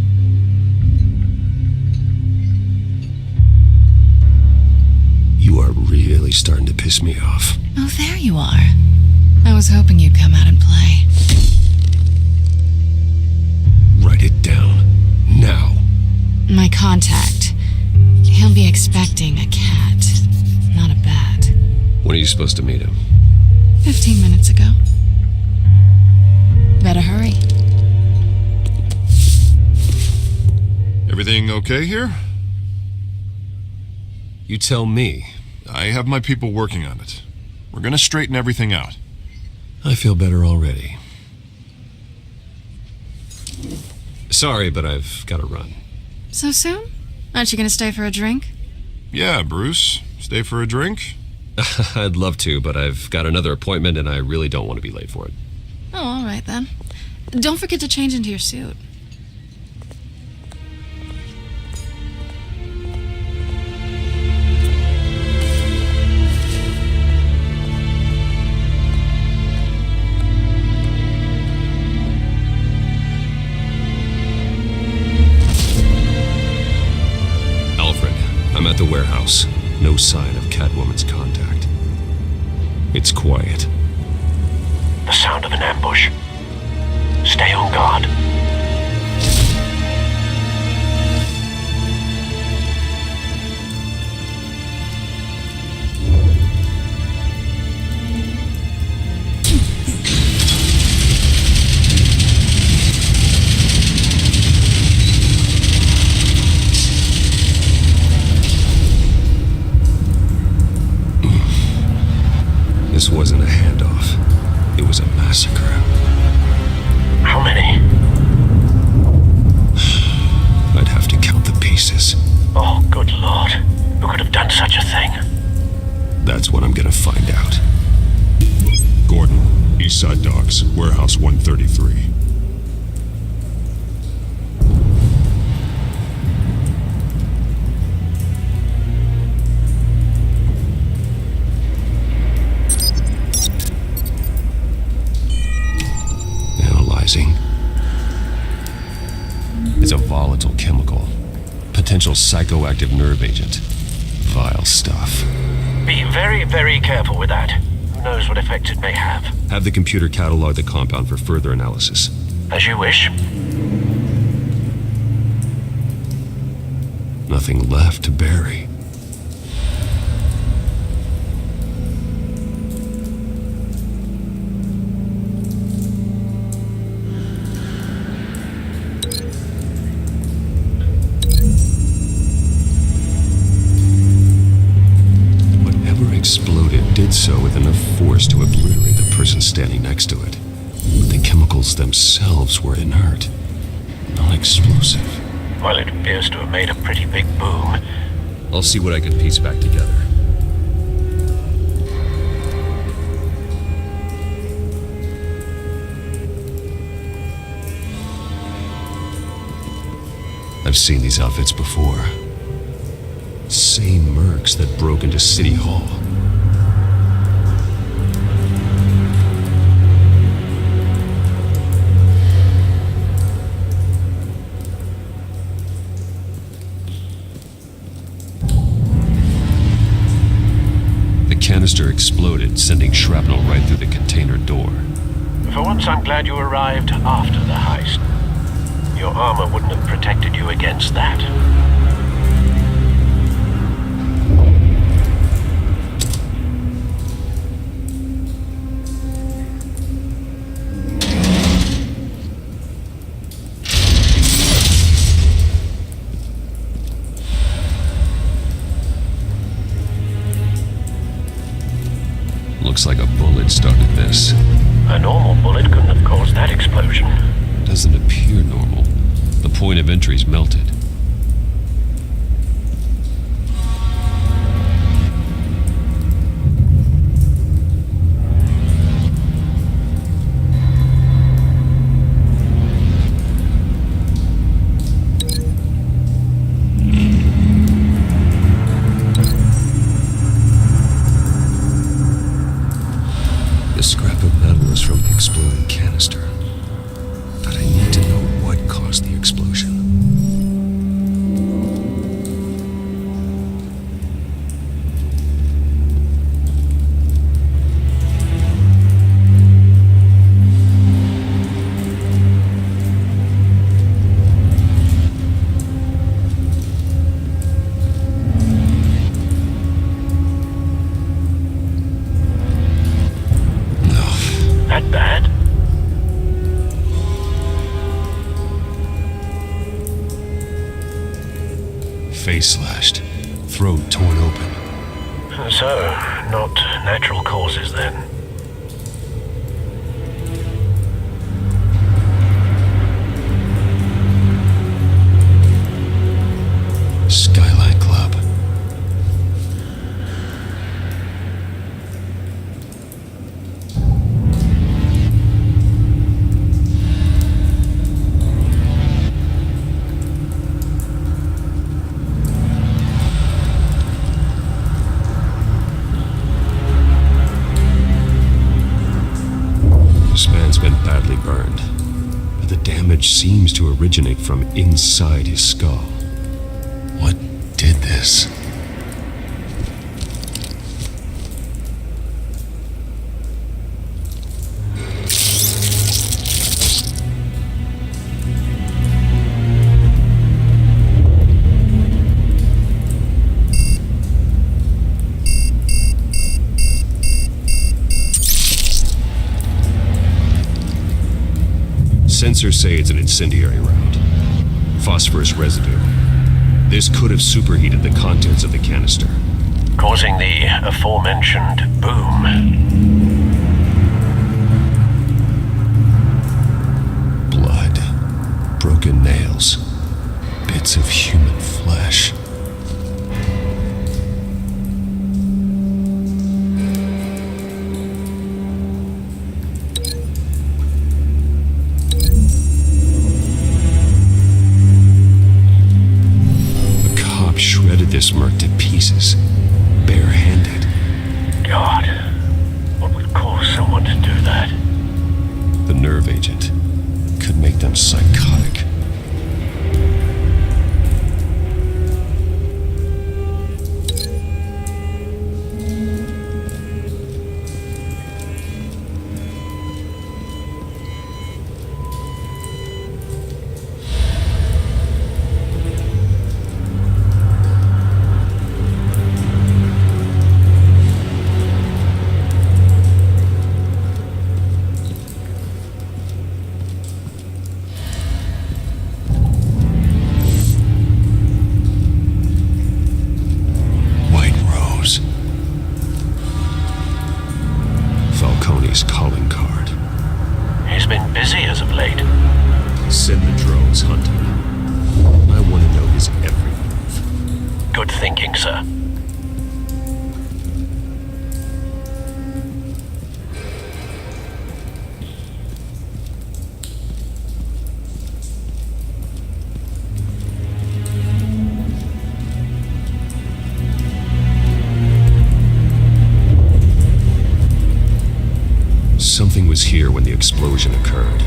You are really starting to piss me off. Oh, there you are. I was hoping you'd come out and play. Write it down. Now. My contact. He'll be expecting a cat, not a bat. When are you supposed to meet him? 15 minutes ago. Better hurry. Everything okay here? You tell me. I have my people working on it. We're gonna straighten everything out. I feel better already. Sorry, but I've got to run. So soon? Aren't you gonna stay for a drink? Yeah, Bruce. Stay for a drink? I'd love to, but I've got another appointment and I really don't want to be late for it. Oh, all right then. Don't forget to change into your suit. Alfred, I'm at the warehouse. No sign of Catwoman's contact. It's quiet. The sound of an ambush. Stay on guard. This wasn't a handoff. It was a massacre. How many? I'd have to count the pieces. Oh, good lord. Who could have done such a thing? That's what I'm gonna find out. Gordon, Eastside Docks, Warehouse 133. Analyzing. It's a volatile chemical. Potential psychoactive nerve agent. Vile stuff. Be very, very careful with that. Who knows what effect it may have? Have the computer catalog the compound for further analysis. As you wish. Nothing left to bury. Exploded did so with enough force to obliterate the person standing next to it. But the chemicals themselves were inert, non-explosive. Well, it appears to have made a pretty big boom. I'll see what I can piece back together. I've seen these outfits before. Same mercs that broke into City Hall. The canister exploded, sending shrapnel right through the container door. For once, I'm glad you arrived after the heist. Your armor wouldn't have protected you against that. Looks like a bullet started this. A normal bullet couldn't have caused that explosion. Doesn't appear normal. The point of entry's melted. The scrap of metal is from the exploding canister. But I need to know what caused the explosion. That bad? Face slashed, throat torn open. So, not natural causes then. badly burned, but the damage seems to originate from inside his skull. What did this? Sensors say it's an incendiary round. Phosphorus residue. This could have superheated the contents of the canister, causing the aforementioned boom. Blood, broken nails, bits of human flesh. Shredded this merc to pieces, barehanded. God, what would cause someone to do that? The nerve agent could make them psychotic. Falcone's calling card. He's been busy as of late. Send the drones hunting. I want to know his every move. Good thinking, sir. Something was here when the explosion occurred.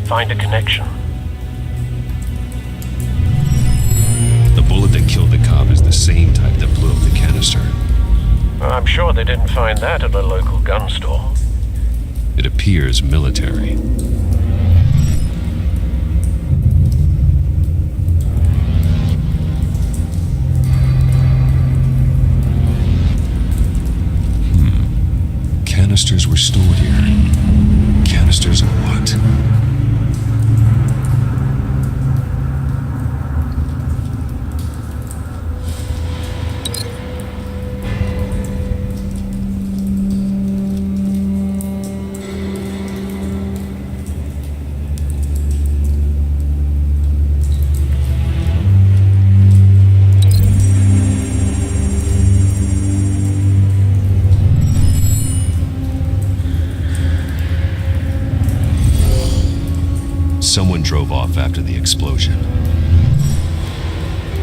Find a connection. The bullet that killed the cop is the same type that blew up the canister. I'm sure they didn't find that at a local gun store. It appears military. Canisters were stored here. Canisters of what? Someone drove off after the explosion.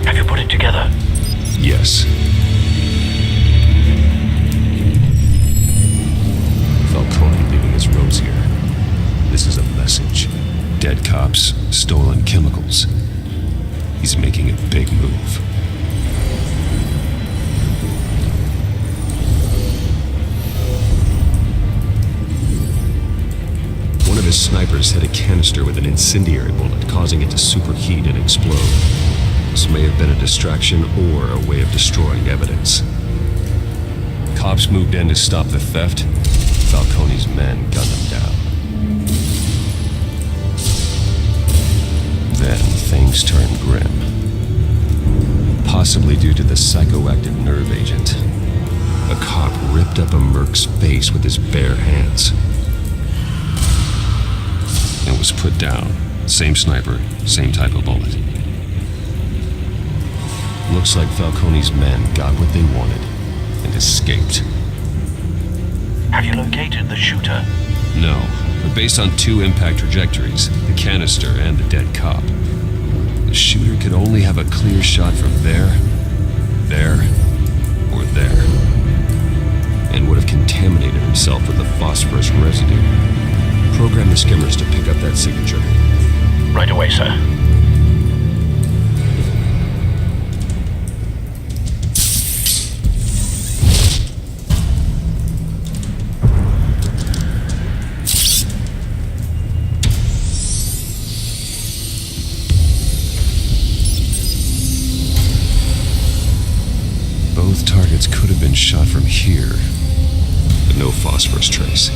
Have you put it together? Yes. Falcone leaving his rose here. This is a message. Dead cops, stolen chemicals. He's making a big move. One of his snipers hit a canister with an incendiary bullet, causing it to superheat and explode. This may have been a distraction or a way of destroying evidence. Cops moved in to stop the theft. Falcone's men gunned them down. Then things turned grim. Possibly due to the psychoactive nerve agent. A cop ripped up a merc's face with his bare hands. It was put down. Same sniper, same type of bullet. Looks like Falcone's men got what they wanted and escaped. Have you located the shooter? No, but based on 2 impact trajectories, the canister and the dead cop, the shooter could only have a clear shot from there, or there, and would have contaminated himself with the phosphorus residue. Program the skimmers to pick up that signature. Right away, sir. Both targets could have been shot from here, but no phosphorus trace.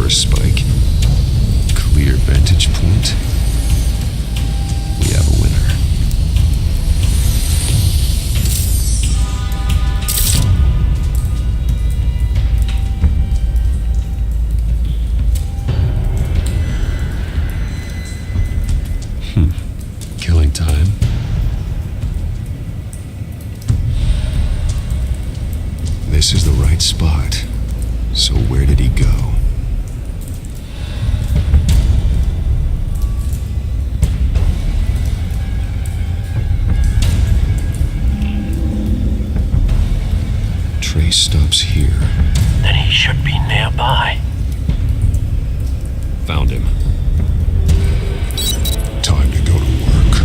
Spike. Clear vantage point. We have a winner. Killing time. This is the right spot. So where did he go? Trace stops here. Then he should be nearby. Found him. Time to go to work.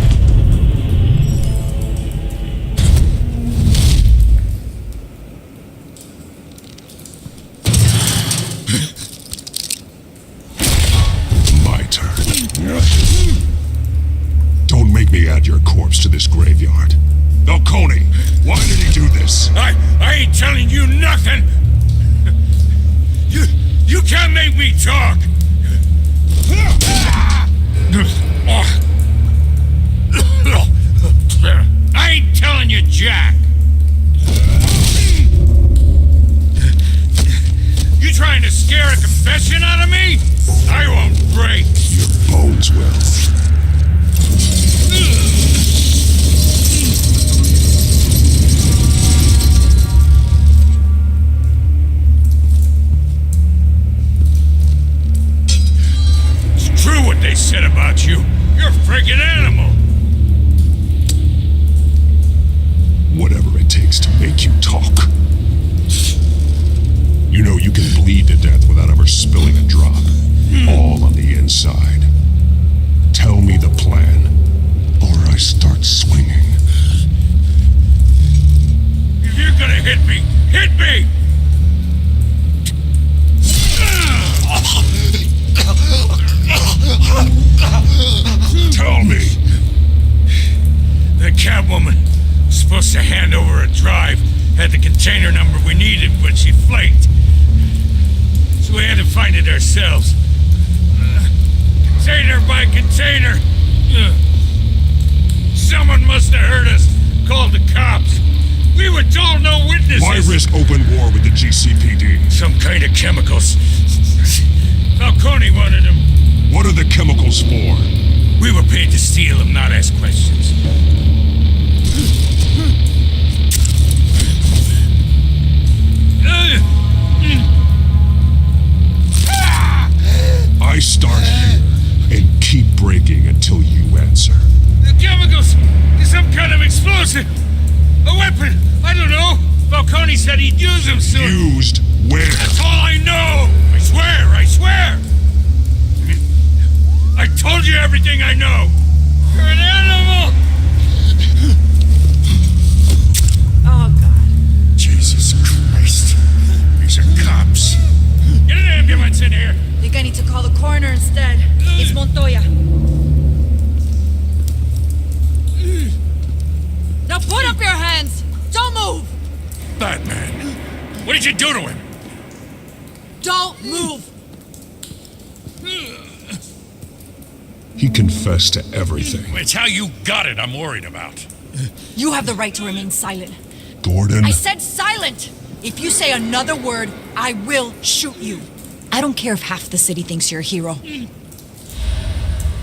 My turn. Don't make me add your corpse to this graveyard. Falcone, why did he do this? I ain't telling you nothing. You can't make me talk. I ain't telling you jack. You trying to scare a confession out of me? I won't break. Your bones will. True what they said about you. You're a friggin' animal. Whatever it takes to make you talk. You know you can bleed to death without ever spilling a drop. All on the inside. Tell me the plan, or I start swinging. If you're gonna hit me, hit me! Tell me. The Catwoman was supposed to hand over a drive, had the container number we needed, but she flaked. So we had to find it ourselves. Container by container. Someone must have heard us called the cops. We were told no witnesses. Why risk open war with the GCPD? Some kind of chemicals. Falcone wanted them. What are the chemicals for? We were paid to steal them, not ask questions. I start here and keep breaking until you answer. The chemicals is some kind of explosive. A weapon. I don't know. Falcone said he'd use them soon. Used where? That's all I know. I swear. I told you everything I know. You're an animal. Oh, God. Jesus Christ. These are cops. Get an ambulance in here. I think I need to call the coroner instead. It's Montoya. Now put up your hands! Don't move! Batman. What did you do to him? Don't move! He confessed to everything. It's how you got it I'm worried about. You have the right to remain silent. Gordon. I said silent! If you say another word, I will shoot you. I don't care if half the city thinks you're a hero.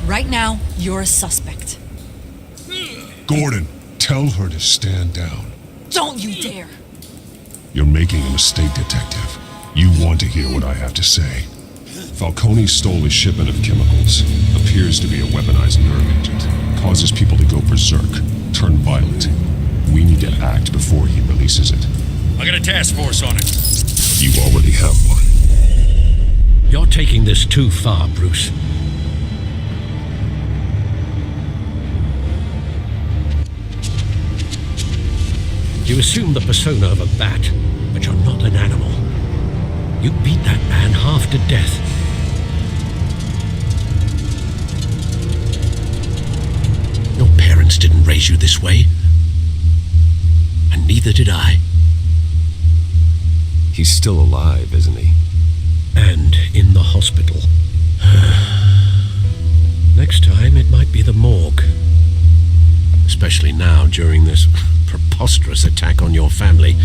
Right now, you're a suspect. Gordon, tell her to stand down. Don't you dare! You're making a mistake, Detective. You want to hear what I have to say. Falcone stole a shipment of chemicals. Appears to be a weaponized nerve agent. Causes people to go berserk, turn violent. We need to act before he releases it. I got a task force on it. You already have one. You're taking this too far, Bruce. You assume the persona of a bat, but you're not an animal. You beat that man half to death. Your parents didn't raise you this way. And neither did I. He's still alive, isn't he? And in the hospital. Next time, it might be the morgue. Especially now, during this preposterous attack on your family.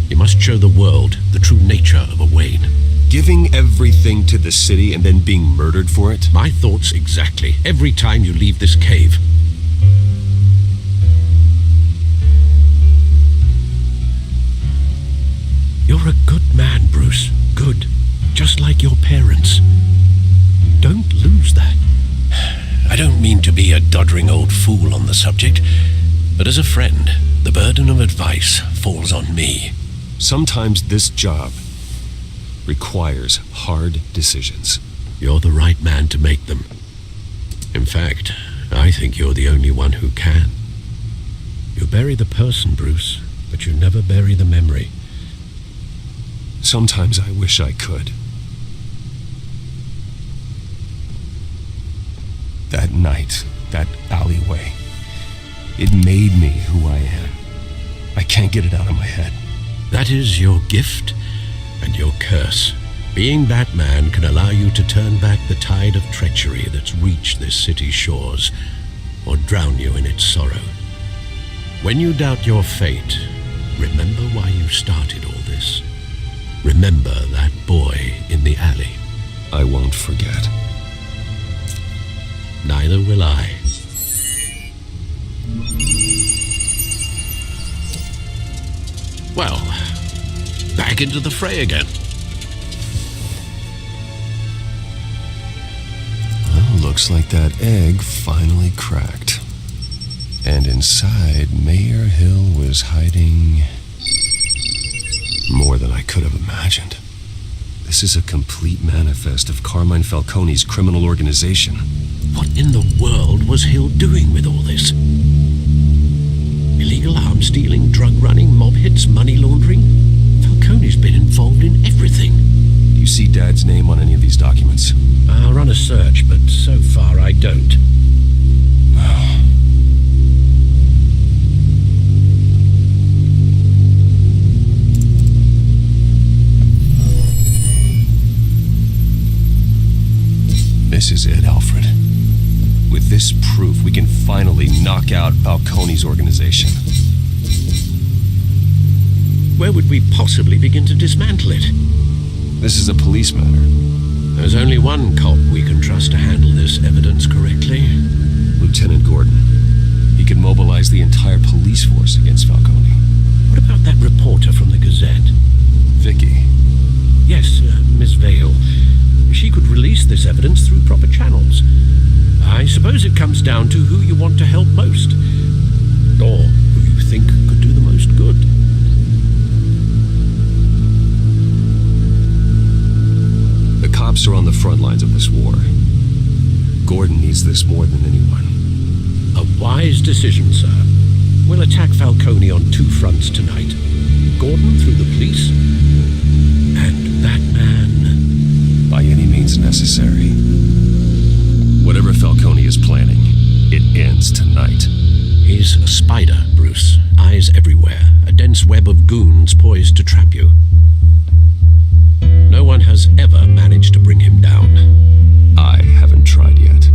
You must show the world the true nature of a Wayne. Giving everything to the city and then being murdered for it? My thoughts exactly. Every time you leave this cave. You're a good man, Bruce. Good. Just like your parents. Don't lose that. I don't mean to be a doddering old fool on the subject, but as a friend, the burden of advice falls on me. Sometimes this job requires hard decisions. You're the right man to make them. In fact, I think you're the only one who can. You bury the person, Bruce, but you never bury the memory. Sometimes I wish I could. That night, that alleyway, it made me who I am. I can't get it out of my head. That is your gift and your curse. Being Batman can allow you to turn back the tide of treachery that's reached this city's shores, or drown you in its sorrow. When you doubt your fate, remember why you started all this. Remember that boy in the alley. I won't forget. Neither will I. Well, back into the fray again. Well, looks like that egg finally cracked. And inside, Mayor Hill was hiding more than I could have imagined. This is a complete manifest of Carmine Falcone's criminal organization. What in the world was Hill doing with all this? Illegal arms dealing, drug running, mob hits, money laundering? Falcone's been involved in everything. Do you see Dad's name on any of these documents? I'll run a search, but so far I don't. This is it, Alfred. With this proof, we can finally knock out Falcone's organization. where would we possibly begin to dismantle it? This is a police matter. There's only one cop we can trust to handle this evidence correctly. Lieutenant Gordon. He can mobilize the entire police force against Falcone. What about that reporter from the Gazette? Vicky. Yes, Miss Vale. She could release this evidence through proper channels. I suppose it comes down to who you want to help most. Or who you think could do the most good. The cops are on the front lines of this war. Gordon needs this more than anyone. A wise decision, sir. We'll attack Falcone on two fronts tonight. Gordon through the police, and that man... by any means necessary. Whatever Falcone is planning, it ends tonight. He's a spider, Bruce. Eyes everywhere. A dense web of goons poised to trap you. No one has ever managed to bring him down. I haven't tried yet.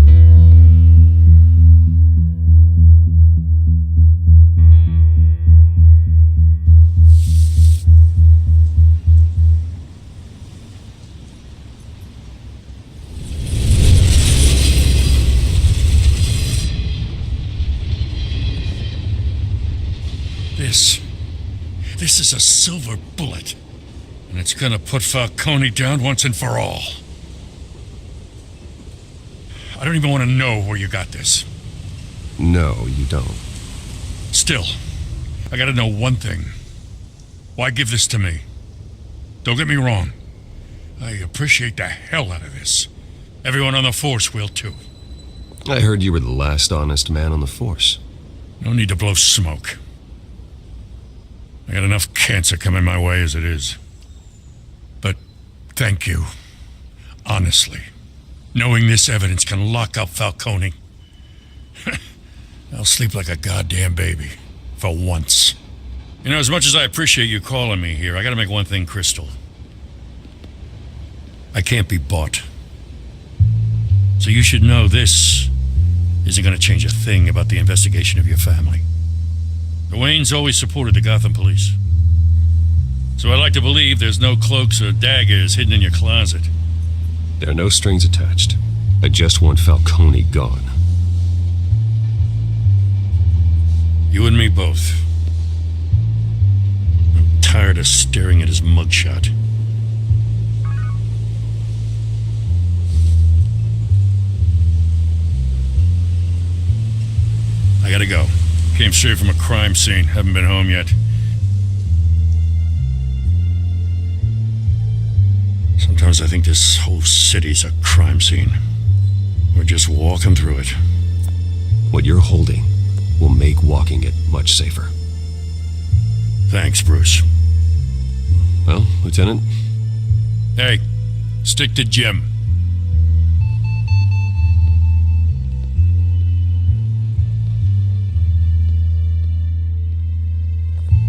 This is a silver bullet. And it's gonna put Falcone down once and for all. I don't even want to know where you got this. No, you don't. Still, I gotta know one thing. Why give this to me? Don't get me wrong. I appreciate the hell out of this. Everyone on the force will too. I heard you were the last honest man on the force. No need to blow smoke. I got enough cancer coming my way as it is. But thank you. Honestly. Knowing this evidence can lock up Falcone. I'll sleep like a goddamn baby. For once. You know, as much as I appreciate you calling me here, I gotta make one thing crystal. I can't be bought. So you should know this isn't gonna change a thing about the investigation of your family. The Waynes always supported the Gotham police. So I like to believe there's no cloaks or daggers hidden in your closet. There are no strings attached. I just want Falcone gone. You and me both. I'm tired of staring at his mugshot. I gotta go. Came straight from a crime scene. Haven't been home yet. Sometimes I think this whole city's a crime scene. We're just walking through it. What you're holding will make walking it much safer. Thanks, Bruce. Well, Lieutenant? Hey, stick to Jim.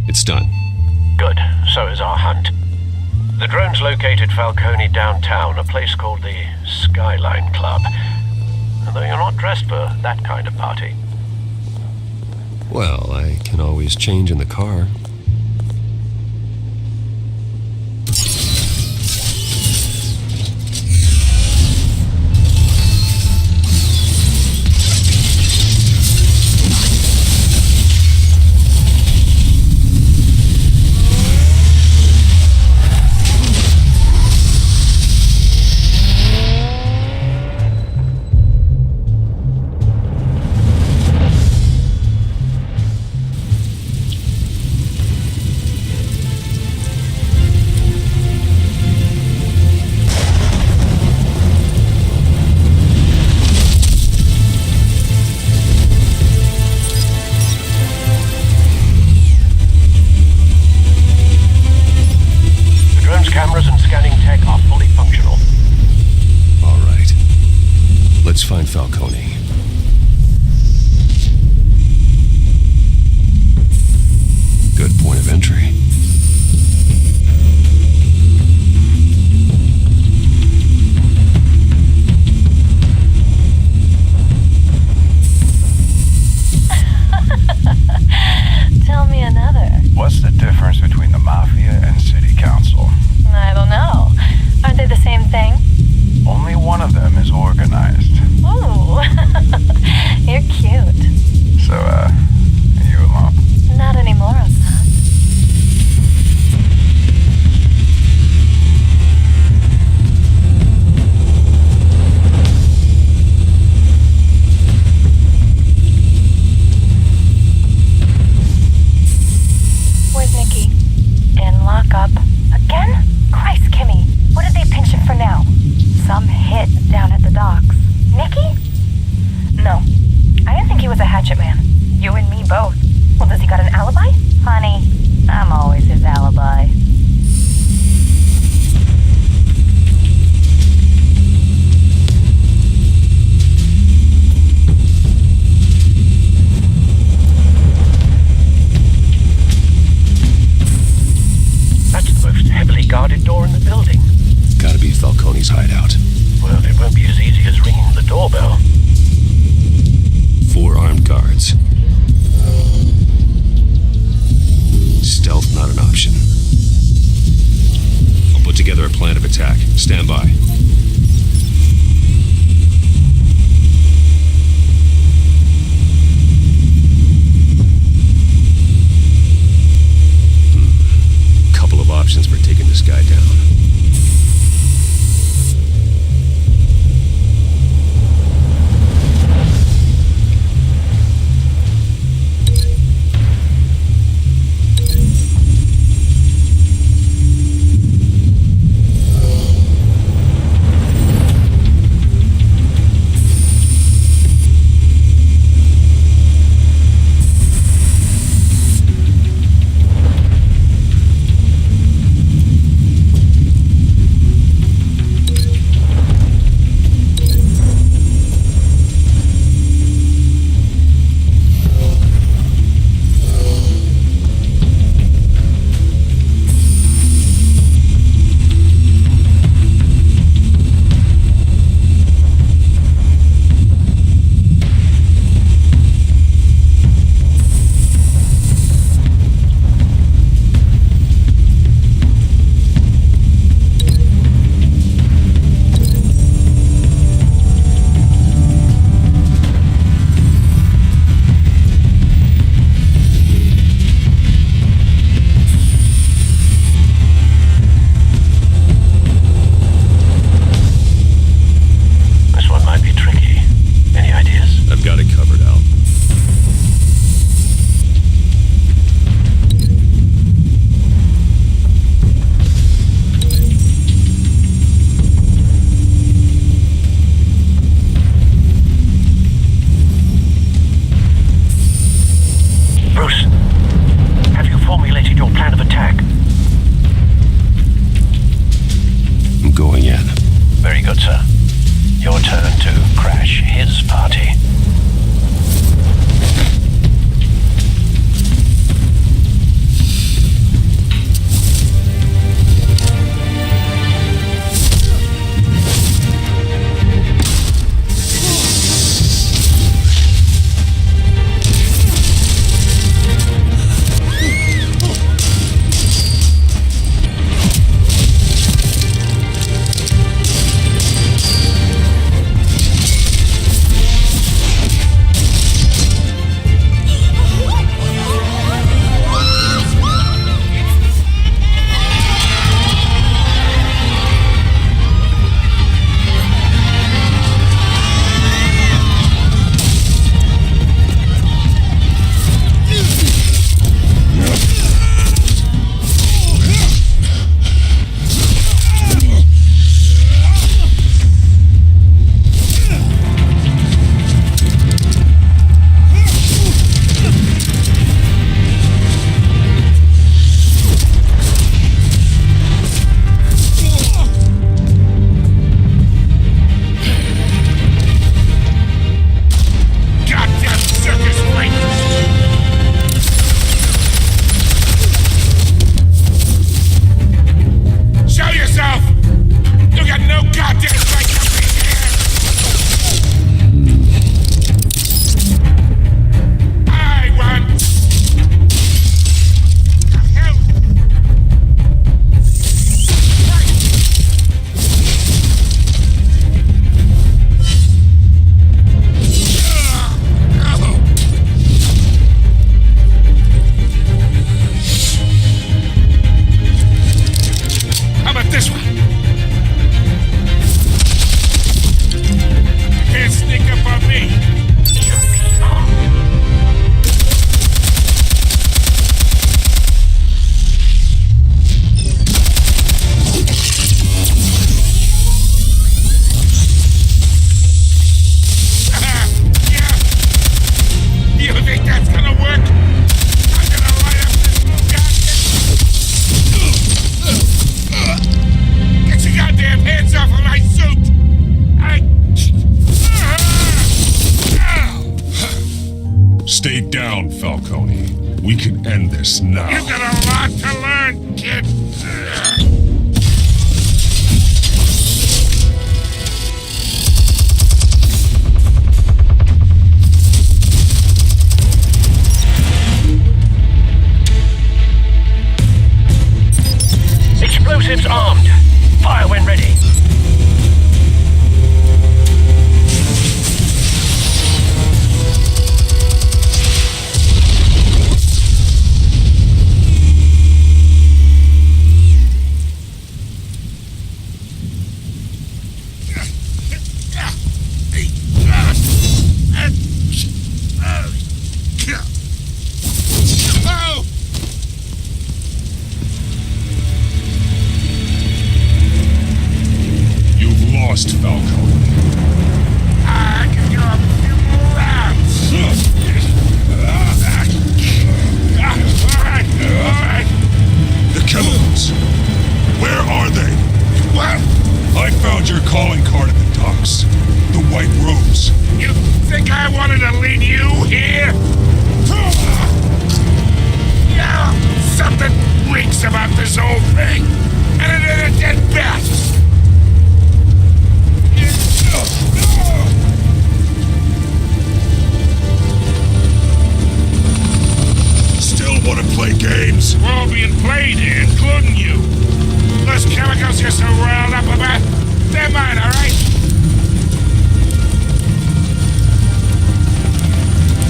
It's done. Good. So is our hunt. The drones located Falcone downtown, a place called the Skyline Club. Although you're not dressed for that kind of party. Well, I can always change in the car. Cameras and scanning tech are fully functional. All right. Let's find Falcone. Good point of entry. Tell me another. What's the difference between the Mafia answer. Your turn to crash his party. Stay down, Falcone. We can end this now. You've got a lot to learn, kid. Explosives armed. Fire when ready. Lost, Falcone. I can go a few more rounds. All right. The chemicals. Where are they? What? I found your calling card at the docks. The White Rose. You think I wanted to lead you here? Yeah, something reeks about this whole thing. And it ain't a dead bat. Still want to play games? We're all being played here, including you. Those chemicals you're so riled up about, they're mine, all right?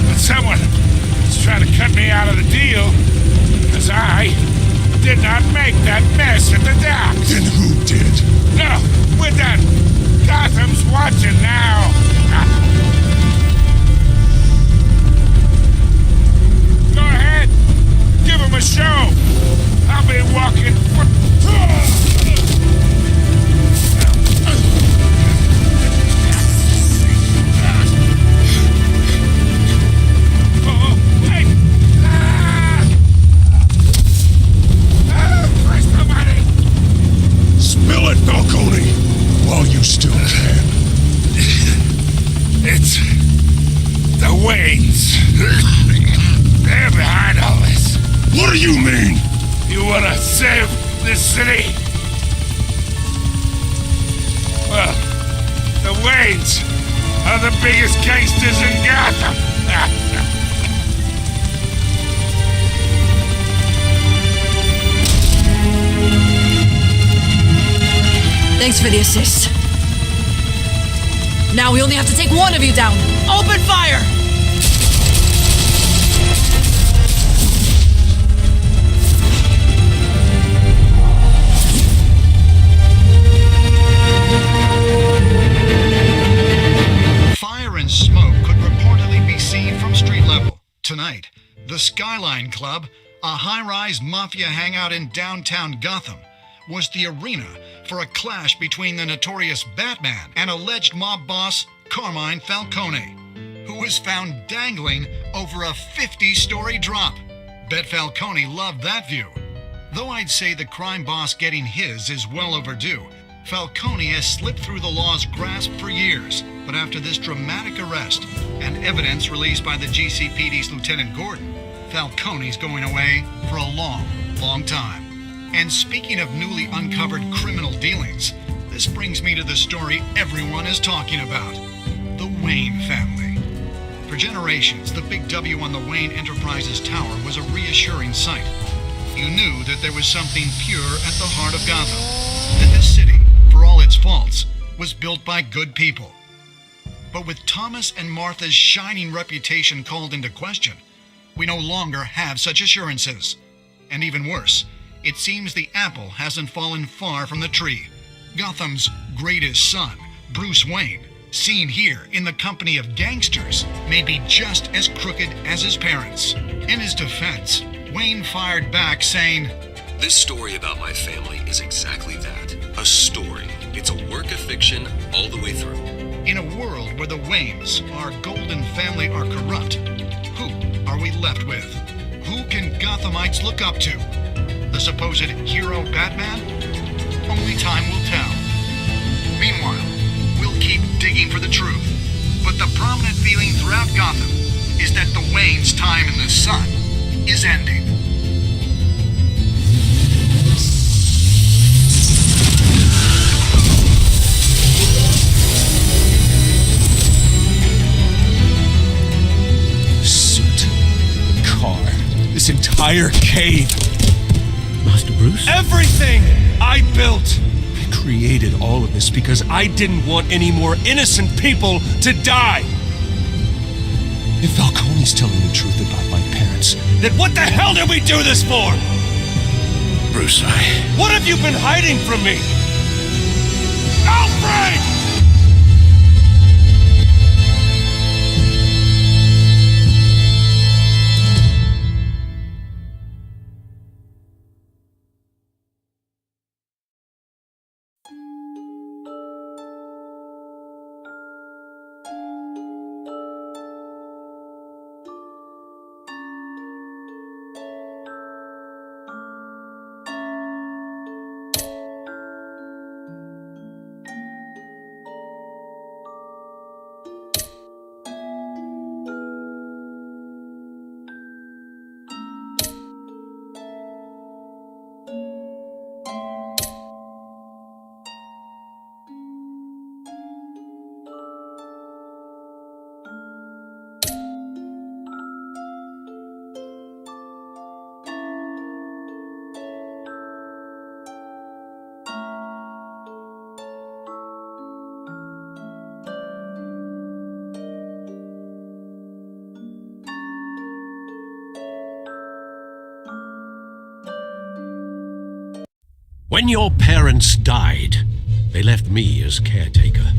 But someone is trying to cut me out of the deal, because I did not make that mess at the docks. Then who did? still can. It's the Waynes. They're behind all this. What do you mean? You want to save this city? Well, the Waynes are the biggest gangsters in Gotham. Thanks for the assist. Now we only have to take one of you down. Open fire! Fire and smoke could reportedly be seen from street level. Tonight, the Skyline Club, a high-rise mafia hangout in downtown Gotham, was the arena for a clash between the notorious Batman and alleged mob boss Carmine Falcone, who was found dangling over a 50-story drop. Bet Falcone loved that view. Though I'd say the crime boss getting his is well overdue, Falcone has slipped through the law's grasp for years. But after this dramatic arrest and evidence released by the GCPD's Lieutenant Gordon, Falcone's going away for a long, long time. And speaking of newly uncovered criminal dealings, this brings me to the story everyone is talking about: the Wayne family. For generations, the big W on the Wayne Enterprises tower was a reassuring sight. You knew that there was something pure at the heart of Gotham, that this city, for all its faults, was built by good people. But with Thomas and Martha's shining reputation called into question, we no longer have such assurances. And even worse, it seems the apple hasn't fallen far from the tree. Gotham's greatest son, Bruce Wayne, seen here in the company of gangsters, may be just as crooked as his parents. In his defense, Wayne fired back saying, "This story about my family is exactly that. A story. It's a work of fiction all the way through." In a world where the Waynes, our golden family, are corrupt, who are we left with? Who can Gothamites look up to? The supposed hero Batman? Only time will tell. Meanwhile, we'll keep digging for the truth. But the prominent feeling throughout Gotham is that the Waynes' time in the sun is ending. The suit, the car, this entire cave. Master Bruce? Everything I built! I created all of this because I didn't want any more innocent people to die! If Falcone's telling the truth about my parents, then what the hell did we do this for? Bruce, What have you been hiding from me? Alfred! When your parents died, they left me as caretaker.